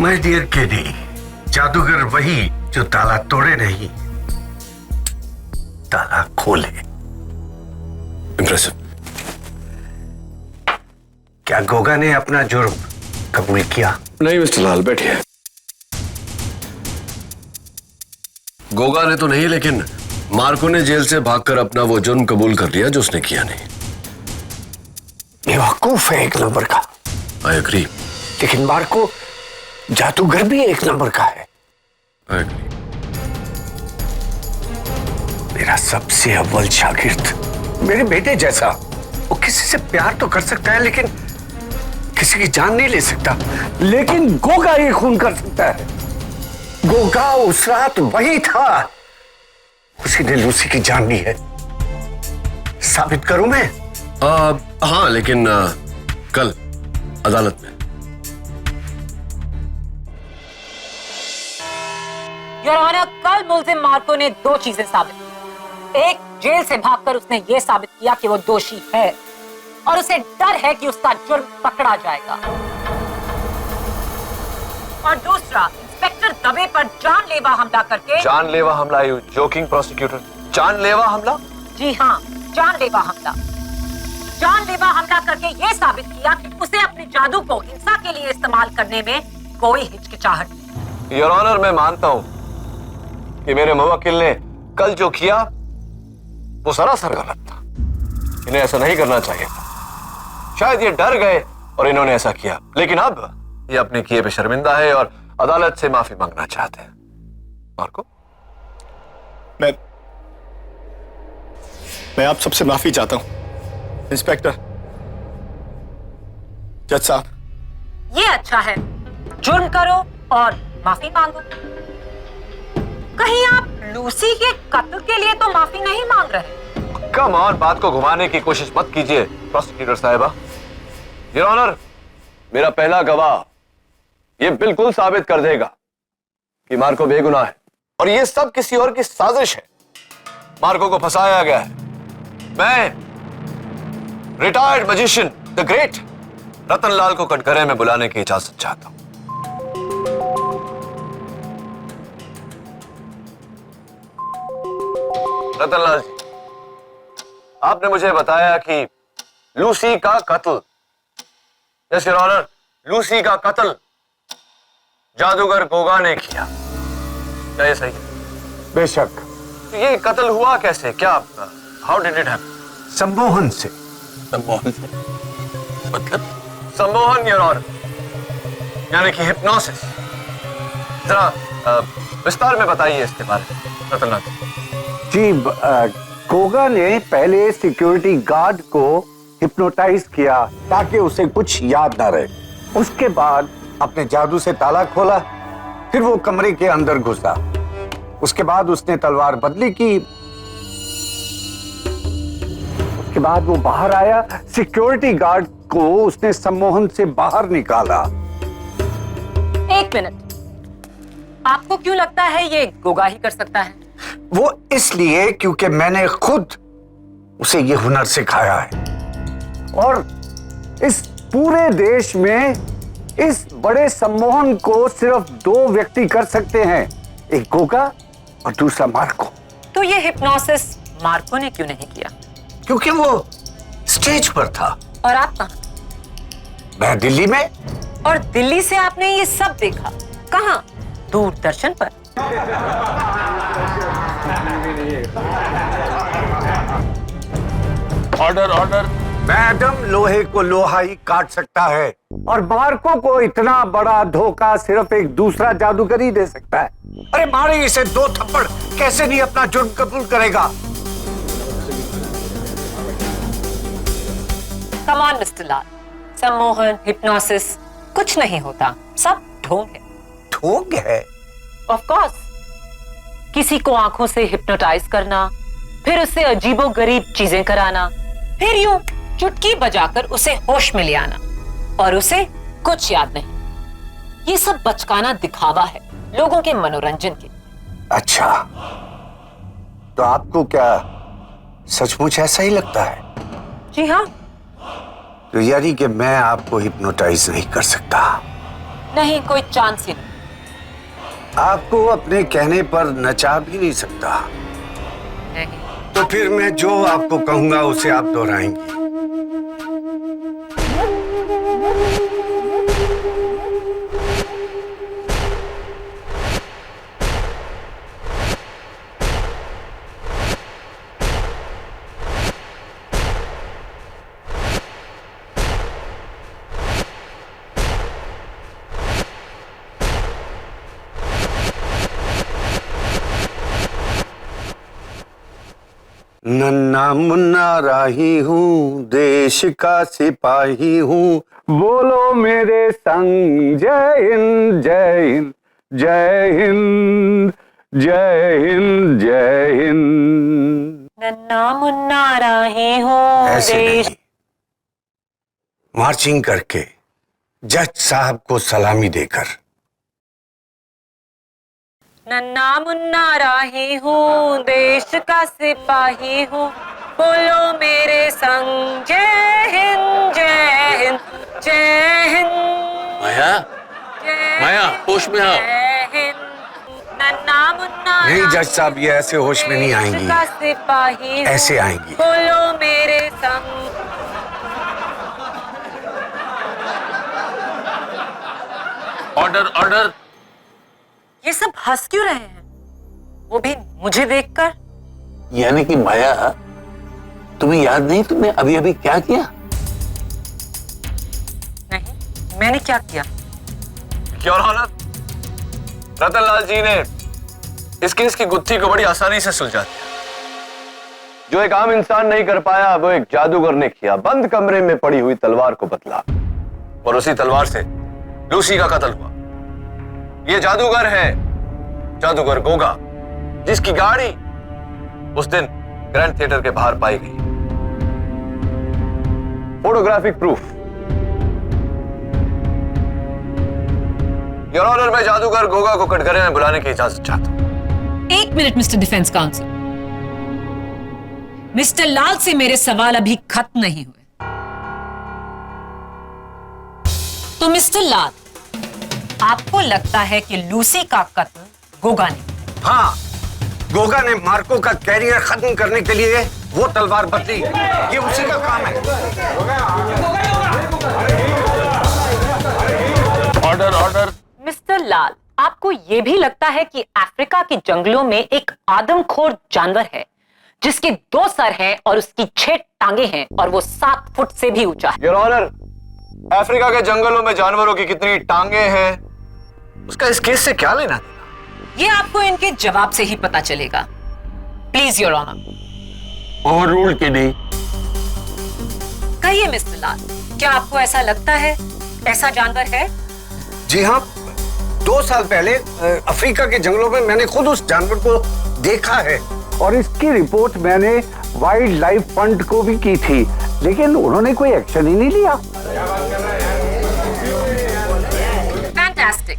माय डियर केडी, जादूगर वही जो ताला तोड़े नहीं, ताला खोले। इंप्रेसिव। क्या गोगा ने अपना जुर्म कबूल किया? नहीं मिस्टर लाल, बैठिए। गोगा ने तो नहीं, लेकिन मार्को ने जेल से भागकर अपना वो जुर्म कबूल कर लिया जो उसने किया नहीं। बेवकूफ है एक नंबर का। I agree. लेकिन मार्को जादूगर भी एक नंबर का है। I agree. मेरा सबसे अव्वल शागिर्द, मेरे बेटे जैसा। वो किसी से प्यार तो कर सकता है, लेकिन किसी की जान नहीं ले सकता। लेकिन गोगा ये खून कर सकता है। गोगा उस रात वही था, उसी ने लूसी की जान ली है। साबित करूं मैं? हाँ, लेकिन कल अदालत में। योर ऑनर, कल मुल्जिम मार्को ने 2 चीजें साबित की। एक, जेल से भागकर उसने ये साबित किया कि वो दोषी है और उसे डर है कि उसका जुर्म पकड़ा जाएगा। और दूसरा, इंस्पेक्टर दबे पर जानलेवा हमला करके। जानलेवा हमला? You joking prosecutor? जानलेवा हमला? जी हाँ, जानलेवा हमला। जानलेवा हमला करके ये साबित किया कि उसे अपने जादू को हिंसा के लिए इस्तेमाल करने में कोई हिचकिचाहट नहीं। योर ऑनर, मैं मानता हूं कि मेरे मुवक्किल ने कल जो किया वो सरासर गलत था। इन्हें ऐसा नहीं करना चाहिए था। शायद ये डर गए और इन्होंने ऐसा किया, लेकिन अब ये अपने किए पे शर्मिंदा है और अदालत से माफी मांगना चाहते हैं। मार्को, मैं आप सबसे माफी चाहता हूं इंस्पेक्टर, जज साहब। ये अच्छा है, जुर्म करो और माफी मांगो। कहीं आप लूसी के कत्ल के लिए तो माफी नहीं मांग रहे? कम ऑन, बात को घुमाने की कोशिश मत कीजिए प्रोसिक्यूटर साहिबा। योर ऑनर, मेरा पहला गवाह ये बिल्कुल साबित कर देगा कि मार्को बेगुनाह है और ये सब किसी और की साजिश है। मार्को को फंसाया गया है। मैं retired magician the great Ratanlal को कटघरे में बुलाने की इजाजत चाहता हूं। रतनलाल जी, आपने मुझे बताया कि लूसी का कत्ल, यस योर ऑनर, लूसी का कत्ल जादूगर गोगा ने किया। क्या ये सही है? बेशक। ये कत्ल हुआ कैसे? क्या, हाउ डिड इट हैपन? सम्मोहन से। सम्मोहन से? मतलब? सम्मोहन योर ऑनर, यानी कि हिप्नोसिस। जरा विस्तार में बताइए इसके बारे में रतनलाल जी। गोगा ने पहले सिक्योरिटी गार्ड को हिप्नोटाइज किया ताकि उसे कुछ याद ना रहे। उसके बाद अपने जादू से ताला खोला, फिर वो कमरे के अंदर घुसा। उसके बाद उसने तलवार बदली की। उसके बाद वो बाहर आया। सिक्योरिटी गार्ड को उसने सम्मोहन से बाहर निकाला। 1 मिनट, आपको क्यों लगता है ये गोगा ही कर सकता है? वो इसलिए क्योंकि मैंने खुद उसे ये हुनर सिखाया है और इस पूरे देश में इस बड़े सम्मोहन को सिर्फ 2 व्यक्ति कर सकते हैं, एक गोगा और दूसरा मार्को। तो ये हिप्नोसिस मार्को ने क्यों नहीं किया? क्योंकि वो स्टेज पर था। और आप कहां? मैं दिल्ली में। और दिल्ली से आपने ये सब देखा कहां? दूरदर्शन पर। Order, order. मैडम, लोहे को लोहा ही काट सकता है और मार्को को इतना बड़ा धोखा सिर्फ एक दूसरा जादूगर ही दे सकता है। अरे मारे इसे 2 थप्पड़, कैसे नहीं अपना जुर्म कबूल करेगा? कम ऑन मिस्टर लाल, सम्मोहन, हिप्नोसिस कुछ नहीं होता, सब ढोंग है। ढोंग है? Of course. किसी को आंखों से हिप्नोटाइज करना, फिर उससे अजीबोगरीब चीजें कराना, फिर यूं चुटकी बजाकर उसे होश में ले आना और उसे कुछ याद नहीं। ये सब बचकाना दिखावा है, लोगों के मनोरंजन के। अच्छा, तो आपको क्या सचमुच ऐसा ही लगता है? जी हाँ। तो यानी कि मैं आपको हिप्नोटाइज नहीं कर सकता। नहीं, कोई चांस ही नहीं। आपको अपने कहने पर नचा भी नहीं सकता। नहीं। तो फिर मैं जो आपको कहूंगा उसे आप दोहराएंगी। नन्ना मुन्ना राही हूँ, देश का सिपाही हूँ, बोलो मेरे संग जय हिंद जय हिंद जय हिंद जय हिंद जय हिंद। नन्ना मुन्ना राही हो ऐसे देश। नहीं, मार्चिंग करके जज साहब को सलामी देकर। नन्ना मुन्ना राही हूँ, देश का सिपाही हूँ, बोलो मेरे संग जय हिंद जय हिंद जय हिंद। माया, माया, होश में आओ। जय हिंद। नन्ना मुन्ना नहीं जज साहब, ये ऐसे होश में नहीं आएंगी, देश का सिपाही हूँ, ऐसे आएंगी। बोलो मेरे संग। Order order. ये सब हंस क्यों रहे हैं, वो भी मुझे देखकर? यानी कि माया, तुम्हें याद नहीं तुमने अभी अभी क्या किया? नहीं, मैंने क्या किया? योर ऑनर, रतनलाल जी ने इस केस की गुत्थी को बड़ी आसानी से सुलझा दिया। जो एक आम इंसान नहीं कर पाया, वो एक जादूगर ने किया। बंद कमरे में पड़ी हुई तलवार को बदला और उसी तलवार से लूसी का कत्ल हुआ। ये जादूगर है, जादूगर गोगा, जिसकी गाड़ी उस दिन ग्रैंड थिएटर के बाहर पाई गई। Photographic proof. योर ऑनर, मैं जादूगर गोगा को कटघरे में बुलाने की इजाजत चाहता हूं। एक minute mister defence council. Mister Lal से मेरे सवाल अभी खत्म नहीं हुए। तो मिस्टर लाल, आपको लगता है कि लूसी का कत्ल गोगा ने? हाँ, गोगा ने मार्को का कैरियर खत्म करने के लिए वो तलवार बदली। ये उसी का काम है। Order order. मिस्टर लाल, आपको यह भी लगता है कि अफ्रीका के जंगलों में एक आदमखोर जानवर है जिसके 2 सर हैं और उसकी 6 टांगे हैं और वो 7 फुट से भी ऊंचा है? योर ऑनर, अफ्रीका के जंगलों में जानवरों की कितनी टांगे हैं, उसका इस केस से क्या लेना देना? ये आपको इनके जवाब से ही पता चलेगा। Please your honour. Overruled के नहीं। कहिए मिस्टर लाल, क्या आपको ऐसा लगता है ऐसा जानवर है? जी हाँ, 2 साल पहले अफ्रीका के जंगलों में मैंने खुद उस जानवर को देखा है और इसकी रिपोर्ट मैंने वाइल्ड लाइफ फंड को भी की थी, लेकिन उन्होंने कोई एक्शन ही नहीं लिया। फैंटास्टिक।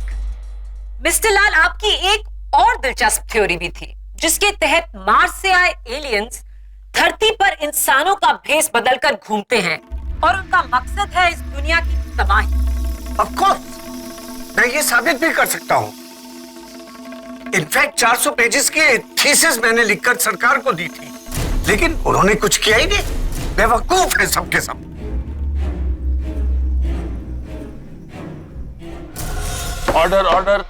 मिस्टर लाल, आपकी एक और दिलचस्प थ्योरी भी थी जिसके तहत मार्स से आए एलियंस धरती पर इंसानों का भेष बदलकर घूमते हैं और उनका मकसद है इस दुनिया की तबाही। ऑफ कोर्स, मैं ये साबित भी कर सकता हूँ। इनफैक्ट 400 पेजेस की थीसिस मैंने लिखकर सरकार को दी थी, लेकिन उन्होंने कुछ किया ही नहीं। बेवकूफ है सबके सब। Order order.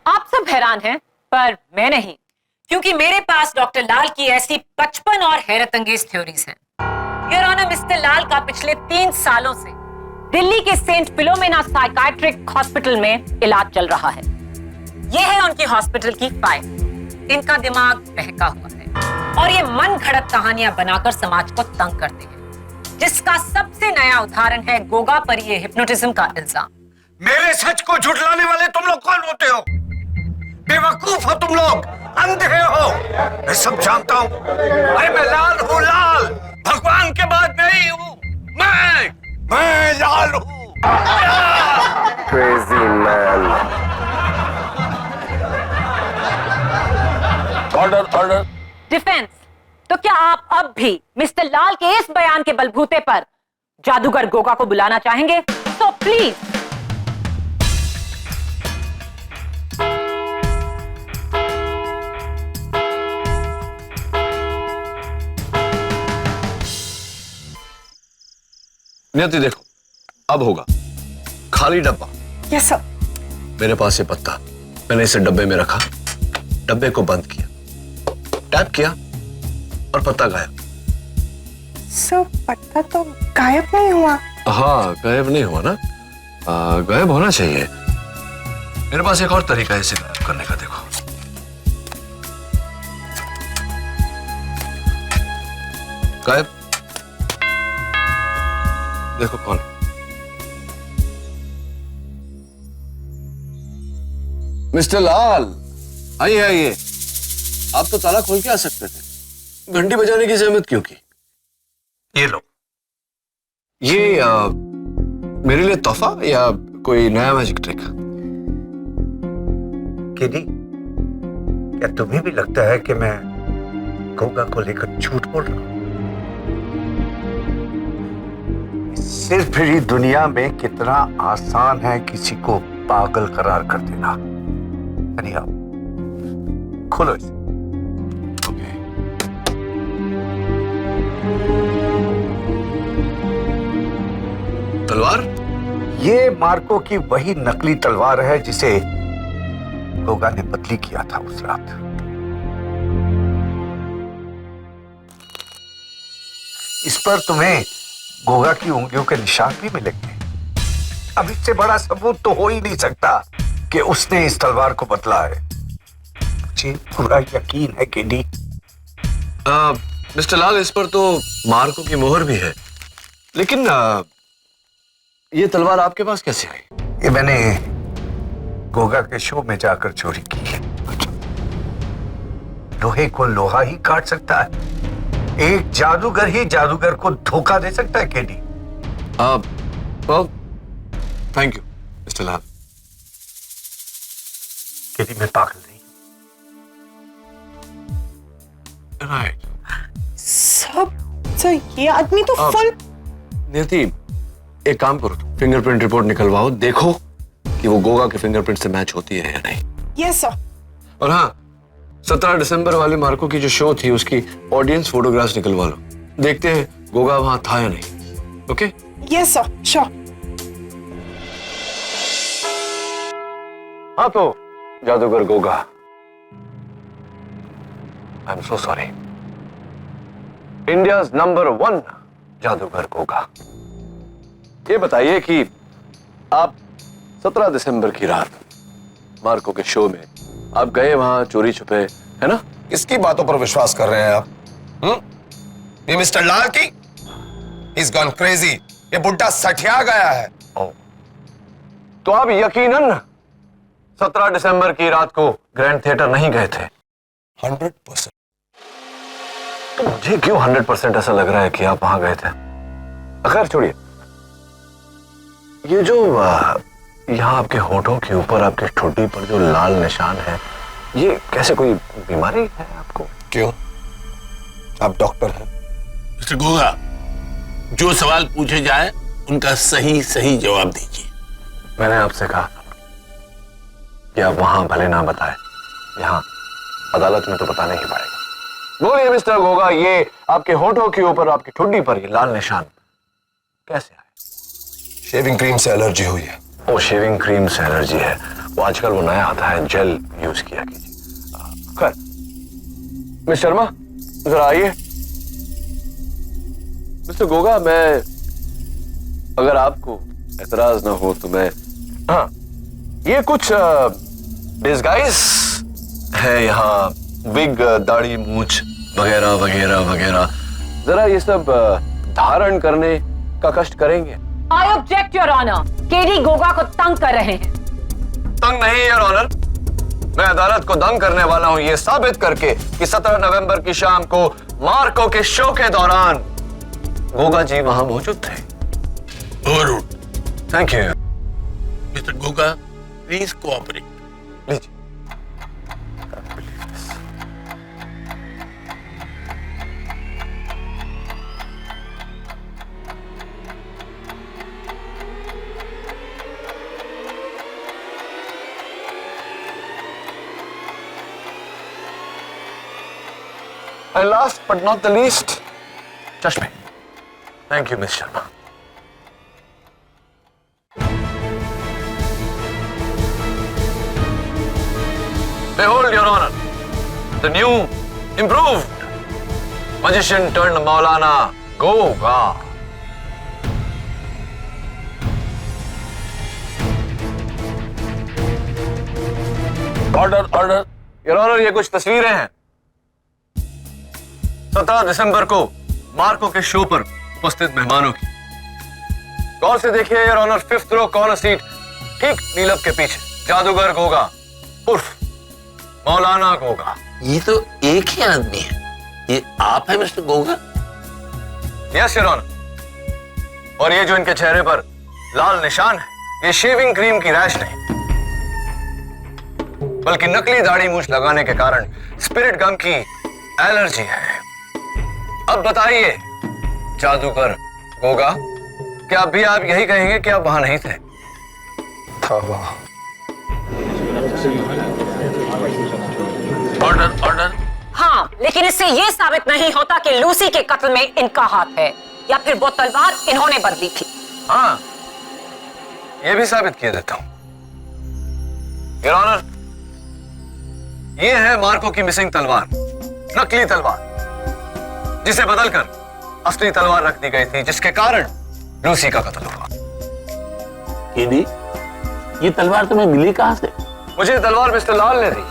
आप सब हैरान हैं, पर मैं नहीं, क्योंकि मेरे पास डॉक्टर लाल की ऐसी 55 और हैरत अंगेज थ्योरीज हैं। योर ऑनर, मिस्टर लाल का पिछले 3 सालों से दिल्ली के सेंट फिलोमेना साइकाट्रिक हॉस्पिटल में इलाज चल रहा है। यह है उनकी हॉस्पिटल की फाइल। इनका दिमाग बहका हुआ है और ये मन घड़त कहानियां बनाकर समाज को तंग करते हैं, जिसका सबसे नया उदाहरण है गोगा पर ये हिप्नोटिज्म का इल्जाम। मेरे सच को झुठलाने वाले तुम लोग कौन होते हो? बेवकूफ हो तुम लोग, अंधे हो। मैं सब जानता हूँ। अरे मैं लाल हूँ, लाल। भगवान के बाद नहीं हूँ मैं लाल हूँ। Crazy man. Order order. Defence, तो क्या आप अब भी मिस्टर लाल के इस बयान के बलबूते पर जादूगर गोगा को बुलाना चाहेंगे? तो प्लीज। नियति देखो, अब होगा खाली डब्बा। Yes sir. मेरे पास ये पत्ता, मैंने इसे डब्बे में रखा, डब्बे को बंद किया, टैप किया और पत्ता गायब। सर पत्ता तो गायब नहीं हुआ। हाँ, गायब नहीं हुआ ना, गायब होना चाहिए। मेरे पास एक और तरीका है इसे गायब करने का, देखो। गायब। देखो कौन। मिस्टर लाल, आइए आइए। आप तो ताला खोल के आ सकते थे, घंटी बजाने की जहमत क्यों की? ये लो। ये मेरे लिए तोहफा या कोई नया मैजिक ट्रिक? किडी, क्या तुम्हें भी लगता है कि मैं गोगा को लेकर झूठ बोल रहा हूं? सिर्फ ही दुनिया में कितना आसान है किसी को पागल करार कर देना। आओ, खोलो इसे। तलवार? ये मार्को की वही नकली तलवार है जिसे गोगा ने बदली किया था उस रात। इस पर तुम्हें गोगा की उंगलियों के निशान भी मिलेंगे। अब इससे बड़ा सबूत तो हो ही नहीं सकता कि उसने इस तलवार को बदला है। मुझे पूरा यकीन है केडी। मिस्टर लाल, इस पर तो मार्को की मोहर भी है, लेकिन ये तलवार आपके पास कैसे आई? ये मैंने गोगा के शो में जाकर चोरी की है। लोहे को लोहा ही काट सकता है, एक जादूगर ही जादूगर को धोखा दे सकता है KD. Thank you mister Lal. KD, मैं पागल नहीं। राइट। सब ये आदमी तो फुल। नियति, एक काम करो, तुम फिंगरप्रिंट रिपोर्ट निकलवाओ, देखो कि वो गोगा के फिंगरप्रिंट से मैच होती है या नहीं। Yes sir. और हाँ, 17 दिसंबर वाली मार्को की जो शो थी उसकी ऑडियंस फोटोग्राफ्स निकलवा लो, देखते हैं गोगा वहां था या नहीं। ओके? Yes sir, sure. हाँ तो जादूगर Goga, I am so sorry. India's number 1 जादूगर गोगा। ये बताइए कि आप 17 दिसंबर की रात मार्को के शो में आप गए वहां चोरी छुपे, है ना? किसकी बातों पर विश्वास कर रहे हैं आप? ये मिस्टर लाल की? He's gone crazy। ये बुड्ढा सठिया गया है। तो आप यकीनन 17 दिसंबर की रात को ग्रैंड थिएटर नहीं गए थे? 100%। तो मुझे क्यों 100% ऐसा लग रहा है कि आप वहां गए थे? खैर छोड़िए, ये जो यहाँ आपके होठों के ऊपर, आपकी ठुड्डी पर जो लाल निशान है, ये कैसे, कोई बीमारी है आपको? क्यों? आप डॉक्टर हैं? मिस्टर गोगा, जो सवाल पूछे जाए उनका सही सही जवाब दीजिए। मैंने आपसे कहा कि आप वहां भले ना बताएं, यहाँ अदालत में तो बताना ही पड़ेगा। बोलिए मिस्टर गोगा, ये आपके होठों के ऊपर, आपकी ठुड्डी पर ये लाल निशान कैसे आए? शेविंग क्रीम से एलर्जी हुई है। वो शेविंग क्रीम से एलर्जी है, वो आजकल वो नया आता है, जेल यूज किया कीजिए। खैर मिस शर्मा, जरा आइए। मिस्टर गोगा, मैं, अगर आपको एतराज ना हो तो मैं, हाँ, ये कुछ डिस्गाइज है यहाँ, विग, दाढ़ी, मूछ वगैरह वगैरह वगैरह, जरा ये सब धारण करने का कष्ट करेंगे? I object your honour. KD Goga को तंग कर रहे हैं। तंग नहीं योर ऑनर, मैं अदालत को दंग करने वाला हूं ये साबित करके कि 17 नवंबर की शाम को मार्को के शो के दौरान गोगा जी वहां मौजूद थे। Overruled. Thank you mister Goga, please cooperate. लीजिए। And last but not the least, चश्मे। Thank you, Miss Sharma. Behold, Your Honor, the new, improved magician turned Maulana Goga. Order order. Your honour, ये कुछ तस्वीरें हैं 17 दिसंबर को मार्को के show पर उपस्थित मेहमानों की। गौर से देखिए your honour, 5th row corner seat ठीक नीलब के पीछे जादूगर गोगा उर्फ मौलाना गोगा। ये तो एक ही आदमी है। ये आप है Mister Goga? Yes your honour. और ये जो इनके चेहरे पर लाल निशान है, ये शेविंग क्रीम की रैश नहीं, बल्कि नकली दाढ़ी मूछ लगाने के कारण स्पिरिट गम की एलर्जी है। अब बताइए जादूगर गोगा, क्या अभी आप यही कहेंगे कि आप वहां नहीं थे? था वहां। Order order. हाँ, लेकिन इससे यह साबित नहीं होता कि लूसी के कत्ल में इनका हाथ है या फिर वो तलवार इन्होंने बदली थी। हाँ, यह भी साबित किया देता हूं योर ऑनर। यह है मार्को की मिसिंग तलवार, नकली तलवार, जिसे बदलकर असली तलवार रख दी गई थी, जिसके कारण लूसी का कत्ल हुआ। केडी, ये तलवार तुम्हें मिली कहां से? मुझे तलवार मिस्टर लाल ने दी।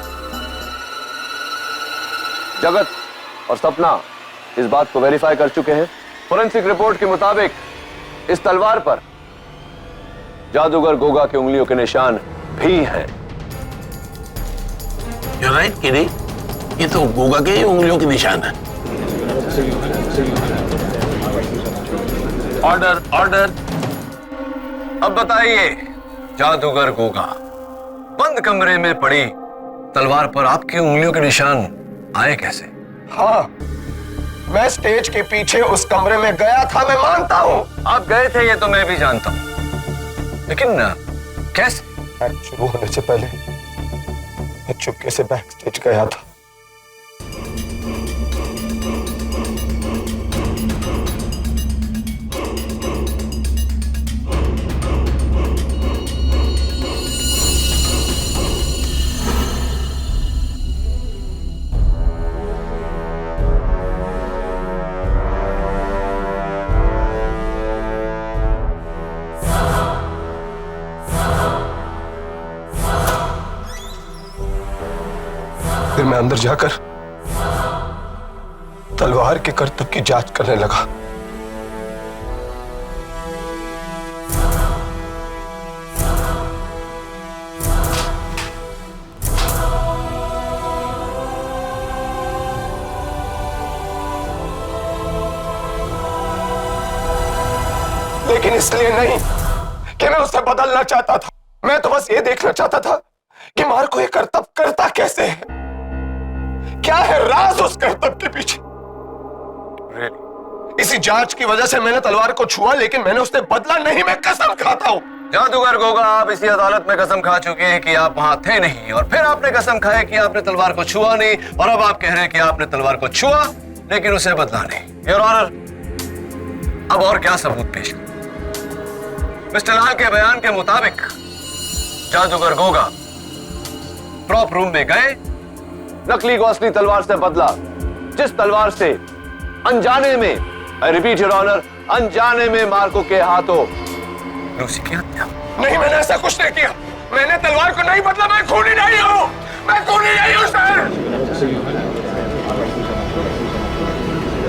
जगत और सपना इस बात को वेरीफाई कर चुके हैं। फोरेंसिक रिपोर्ट के मुताबिक इस तलवार पर जादूगर गोगा की उंगलियों के निशान भी हैं। You're right, केडी, ये तो गोगा के ही उंगलियों के निशान है। Order order. अब बताइए जादूगर गोगा, बंद कमरे में पड़ी तलवार पर आपकी उंगलियों के निशान आए कैसे? हाँ, मैं स्टेज के पीछे उस कमरे में गया था, मैं मानता हूं। आप गए थे ये तो मैं भी जानता हूं, लेकिन कैसे? एक्ट शुरू होने से पहले मैं चुपके से बैक स्टेज गया था। फिर मैं अंदर जाकर तलवार के करतब की जांच करने लगा। लेकिन इसलिए नहीं कि मैं उसे बदलना चाहता था, मैं तो बस ये देखना चाहता था कि मार्को ये करतब करता कैसे है, क्या है राज उस करतब के पीछे। इसी जांच की वजह से मैंने तलवार को छुआ, लेकिन मैंने उससे बदला नहीं, मैं कसम खाता हूं। जादूगर गोगा, आप इसी अदालत में कसम खा चुके हैं कि आप वहां थे नहीं, और फिर आपने कसम खाई कि आपने तलवार को छुआ नहीं, और अब आप कह रहे हैं कि आपने तलवार को छुआ लेकिन उसे बदला नहीं। योर ऑनर, अब और क्या सबूत पेश करें? मिस्टर लाल के बयान के मुताबिक जादूगर गोगा प्रॉप रूम में गए, नकली को असली तलवार से बदला, जिस तलवार से अनजाने में, आई रिपीट योर ऑनर, अनजाने में मार्को के हाथों लूसी की हत्या। नहीं, मैंने ऐसा कुछ नहीं किया, मैंने तलवार को नहीं बदला, मैं खूनी नहीं हूं, मैं खूनी नहीं हूं सर।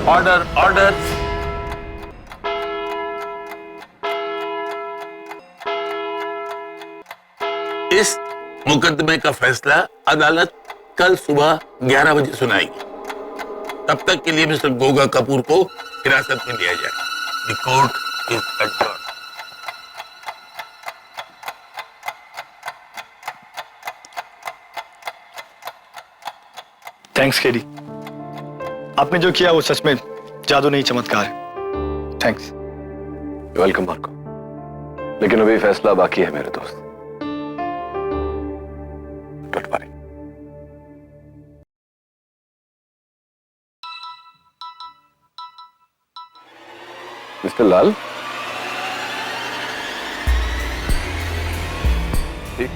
Order order. इस मुकदमे का फैसला अदालत कल सुबह 11 बजे सुनाएगी। तब तक के लिए मिस्टर गोगा कपूर को हिरासत में लिया जाए। The court is adjourned. Thanks KD, आपने जो किया वो सच में जादू नहीं चमत्कार है। थैंक्स। वेलकम मार्को, लेकिन अभी फैसला बाकी है मेरे दोस्त। Don't worry. मिस्टर लाल, ठीक,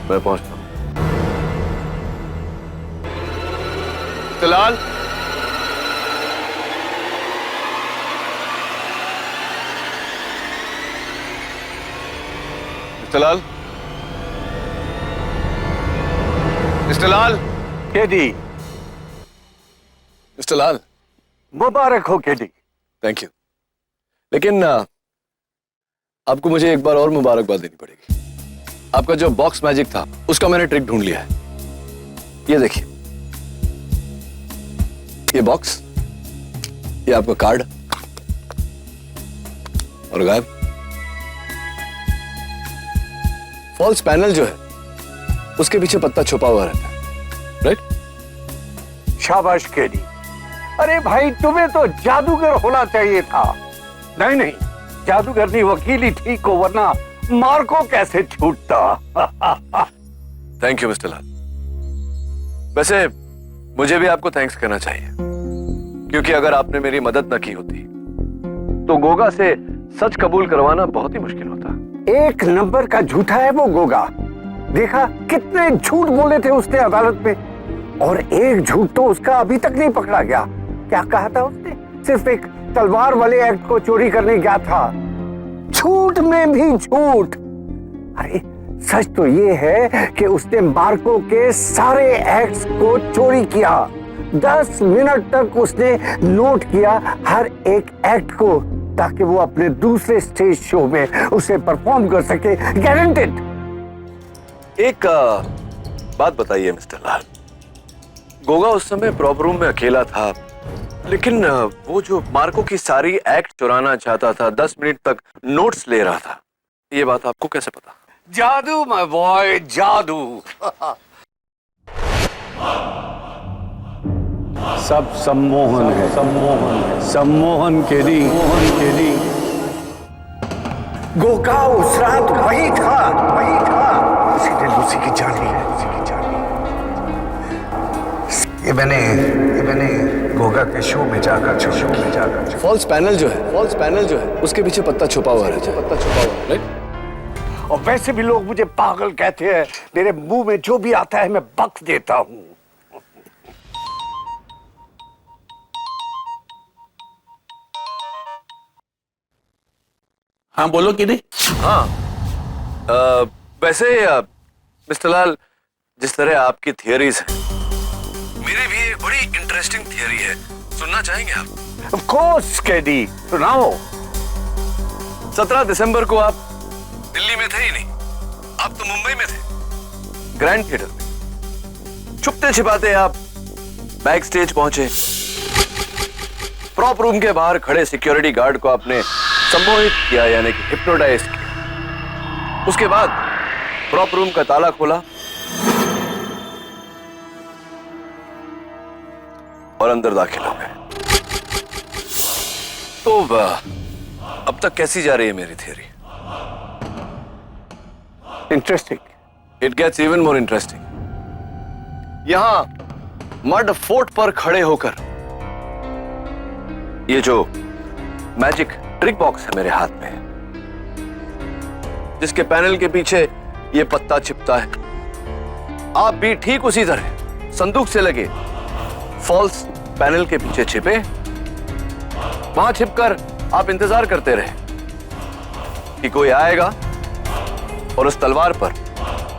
मैं पहुंचता हूं। मिस्टर लाल, मिस्टर लाल, मिस्टर लाल, केडी, मिस्टर लाल, मुबारक हो केडी। Thank you. लेकिन आपको मुझे एक बार और मुबारकबाद देनी पड़ेगी। आपका जो बॉक्स मैजिक था उसका मैंने ट्रिक ढूंढ लिया है। ये देखिए, ये बॉक्स, ये आपका कार्ड और गायब। फॉल्स पैनल जो है उसके पीछे पत्ता छुपा हुआ रहता है, राइट? शाबाश केडी। अरे भाई, तुम्हें तो जादूगर होना चाहिए था। नहीं नहीं, जादूगरनी वकील ही ठीक हो, वरना मार्को कैसे छूटता। थैंक यू मिस्टर लाल। वैसे मुझे भी आपको थैंक्स कहना चाहिए, क्योंकि अगर आपने मेरी मदद न की होती तो गोगा से सच कबूल करवाना बहुत ही मुश्किल होता। एक नंबर का झूठा है वो गोगा। देखा कितने झूठ बोले थे उसने अदालत में, और एक झूठ तो उसका अभी तक नहीं पकड़ा गया। क्या कहा था उसने? सिर्फ एक तलवार वाले एक्ट को चोरी करने गया था। झूठ में भी झूठ। अरे सच तो ये है कि उसने मार्को के सारे एक्ट्स को चोरी किया। 10 मिनट तक उसने नोट किया हर एक एक्ट को, ताकि वो अपने दूसरे स्टेज शो में उसे परफॉर्म कर सके। गारंटेड। एक बात बताइए मिस्टर लाल, गोगा उस समय प्रॉपर रूम में अकेला था, लेकिन वो जो मार्को की सारी एक्ट चुराना चाहता था, 10 मिनट तक नोट्स ले रहा था, ये बात आपको कैसे पता? जादू माय बॉय, जादू। सब सम्मोहन है, सम्मोहन है, सम्मोहन केडी, मोहन केडी। गोगा उस रात वही था, वही था। सीधे लूसी की जान ली है, लूसी की जान ली। ये मैंने गोगा के शो में जाकर फॉल्स पैनल जो है उसके पीछे पत्ता छुपा हुआ है, पत्ता छुपा हुआ है, राइट? और वैसे भी लोग मुझे पागल कहते हैं। मेरे मुंह में जो भी आता है मैं बख्श देता हूं। हाँ बोलो कि नहीं। हाँ, वैसे मिस्टर लाल, जिस तरह आपकी थियरीज हैं, मेरी भी एक बड़ी इंटरेस्टिंग थियरी है, सुनना चाहेंगे आप? ऑफ कोर्स केडी, सुनाओ। 17 दिसंबर को आप दिल्ली में थे ही नहीं, आप तो मुंबई में थे, ग्रैंड थिएटर में। छुपते छिपाते आप बैक स्टेज पहुंचे। प्रॉप रूम के बाहर खड़े सिक्योरिटी गार्ड को आपने सम्मोहित किया, यानी कि हिप्नोटाइज किया। उसके बाद प्रॉप रूम का ताला खोला और अंदर दाखिल हो गए। तो अब तक कैसी जा रही है मेरी theory? Interesting. It gets even more interesting. यहां मड फोर्ट पर खड़े होकर ये जो मैजिक ट्रिक बॉक्स है मेरे हाथ में, जिसके पैनल के पीछे ये पत्ता छिपता है, आप भी ठीक उसी तरह संदूक से लगे फॉल्स पैनल के पीछे छिपे। वहां छिपकर आप इंतजार करते रहे कि कोई आएगा और उस तलवार पर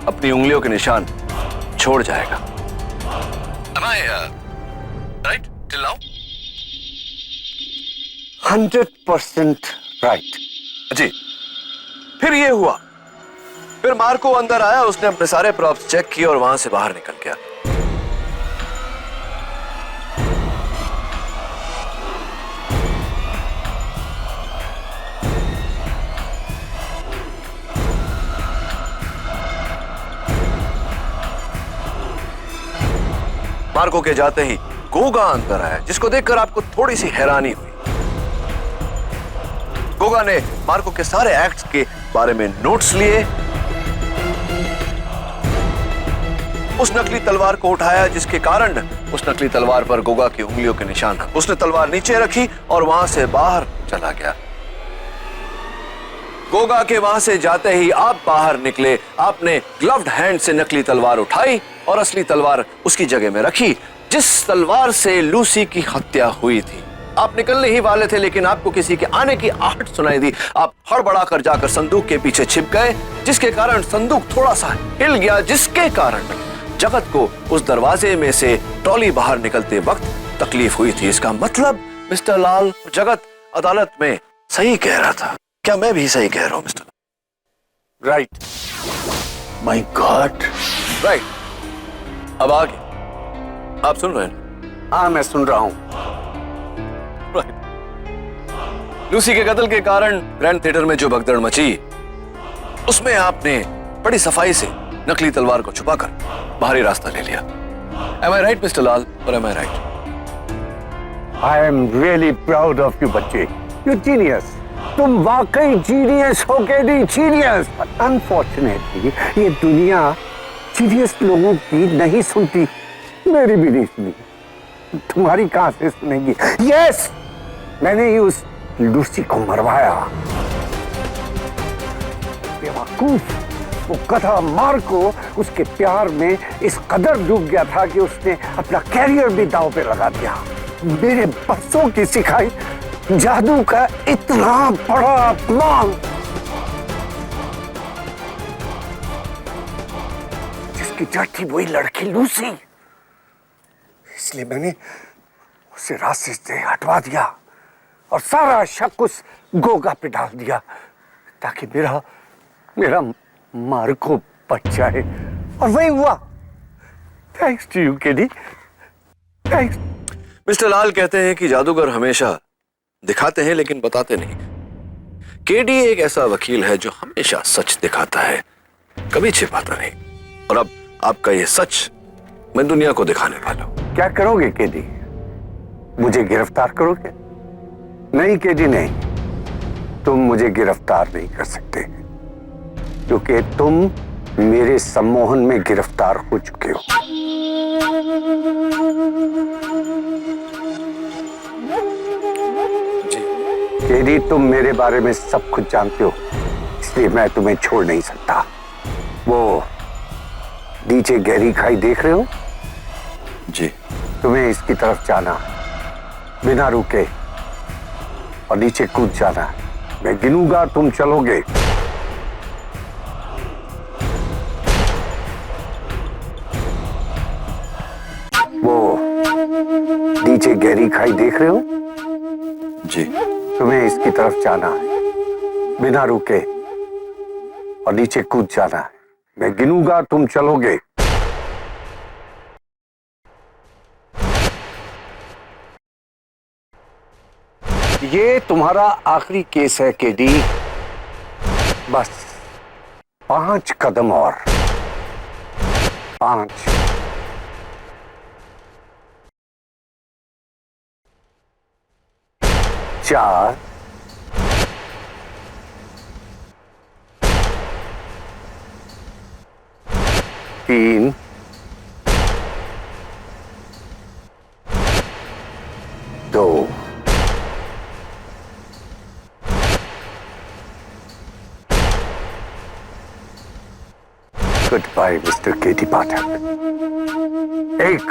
अपनी उंगलियों के निशान छोड़ जाएगा। Am I right till now? 100% right. जी। फिर ये हुआ, फिर मार्को अंदर आया, उसने अपने सारे प्रॉप्स चेक किए और वहां से बाहर निकल गया। मार्को के जाते ही गोगा अंदर आया, जिसको देखकर आपको थोड़ी सी हैरानी हुई। गोगा ने मार्को के सारे एक्ट्स के बारे में नोट्स लिए, उस नकली तलवार को उठाया, जिसके कारण उस नकली तलवार पर गोगा की उंगलियों के निशान। उसने तलवार नीचे रखी और वहां से बाहर चला गया। गोगा के वहां से जाते ही आप बाहर निकले। आपने ग्लव्ड हैंड से नकली तलवार उठाई और असली तलवार उसकी जगह में रखी। जिस तलवार से लूसी की हत्या हुई थी। आप निकलने ही वाले थे, लेकिन आपको किसी के आने की आहट सुनाई दी। आप हड़बड़ाकर जाकर संदूक के पीछे छिप गए, जिसके कारण संदूक थोड़ा सा हिल गया, जिसके कारण जगत को उस दरवाजे में से ट्रॉली बाहर निकलते वक्त तकलीफ हुई थी। इसका मतलब मिस्टर लाल, जगत अदालत में सही कह रहा था। क्या मैं भी सही कह रहा हूं mister? Right. My God. Right. अब आगे आप सुन रहे हैं? हाँ, मैं सुन रहा हूं। लूसी के कत्ल के कारण ग्रैंड थिएटर में जो भगदड़ मची, उसमें आपने बड़ी सफाई से नकली तलवार को छुपाकर बाहरी रास्ता ले लिया। Am I right, मिस्टर लाल, और am I right? I am really proud of you, बच्चे। You genius। तुम वाकई जीनियस हो के नहीं, जीनियस। अनफॉर्चुनेटली ये दुनिया जीनियस लोगों की नहीं सुनती, मेरी भी नहीं सुनी, तुम्हारी कहां से सुनेगी? यस, मैंने ही उस लूसी को मरवाया। बेवकूफ, वो गधा मार्को उसके प्यार में इस कदर डूब गया था कि उसने अपना कैरियर भी दांव पे लगा दिया। मेरे बच्चों की सिखाई जादू का इतना बड़ा अपमान, जिसकी जड़ थी वही लड़की लूसी, इसलिए मैंने उसे रास्ते से हटवा दिया और सारा शक उस गोगा पे डाल दिया, ताकि मेरा मार्को बच जाए। और वही हुआ। Thanks to you KD, thanks. Mister Lal कहते हैं कि जादूगर हमेशा दिखाते हैं लेकिन बताते नहीं। केडी एक ऐसा वकील है जो हमेशा सच दिखाता है, कभी छिपाता नहीं। और अब आपका ये सच मैं दुनिया को दिखाने वाला हूं। क्या करोगे केडी? मुझे गिरफ्तार करोगे? नहीं केडी, नहीं, तुम मुझे गिरफ्तार नहीं कर सकते, क्योंकि तुम मेरे सम्मोहन में गिरफ्तार हो चुके हो। केडी, तुम मेरे बारे में सब कुछ जानते हो, इसलिए मैं तुम्हें छोड़ नहीं सकता। वो नीचे गहरी खाई देख रहे हो? जी। तुम्हें इसकी तरफ जाना, बिना रुके, और नीचे कूद जाना। मैं गिनूंगा, तुम चलोगे। वो नीचे गहरी खाई देख रहे हो? जी। तुम्हें इसकी तरफ जाना है, बिना रुके, और नीचे कूद जाना है। मैं गिनूंगा, तुम चलोगे। ये तुम्हारा आखिरी केस है केडी। बस 5 कदम और। 5, 4, 3, 2, 'Goodbye, Mr. Katie Pathak'। 1,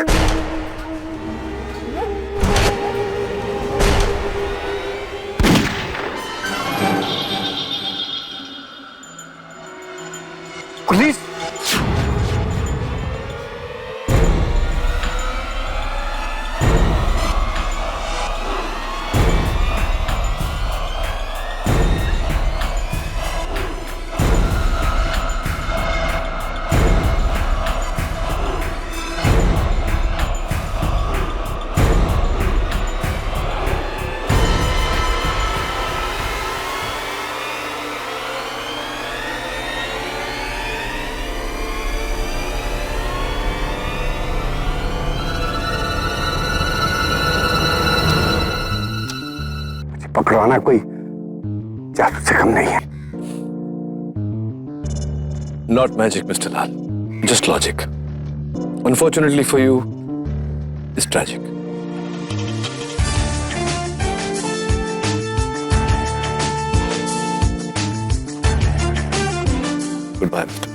police. पकड़वाना कोई जादू से कम नहीं है। Not magic, Mr. Lal. Just logic. Unfortunately for you, it's tragic. Goodbye, Mr.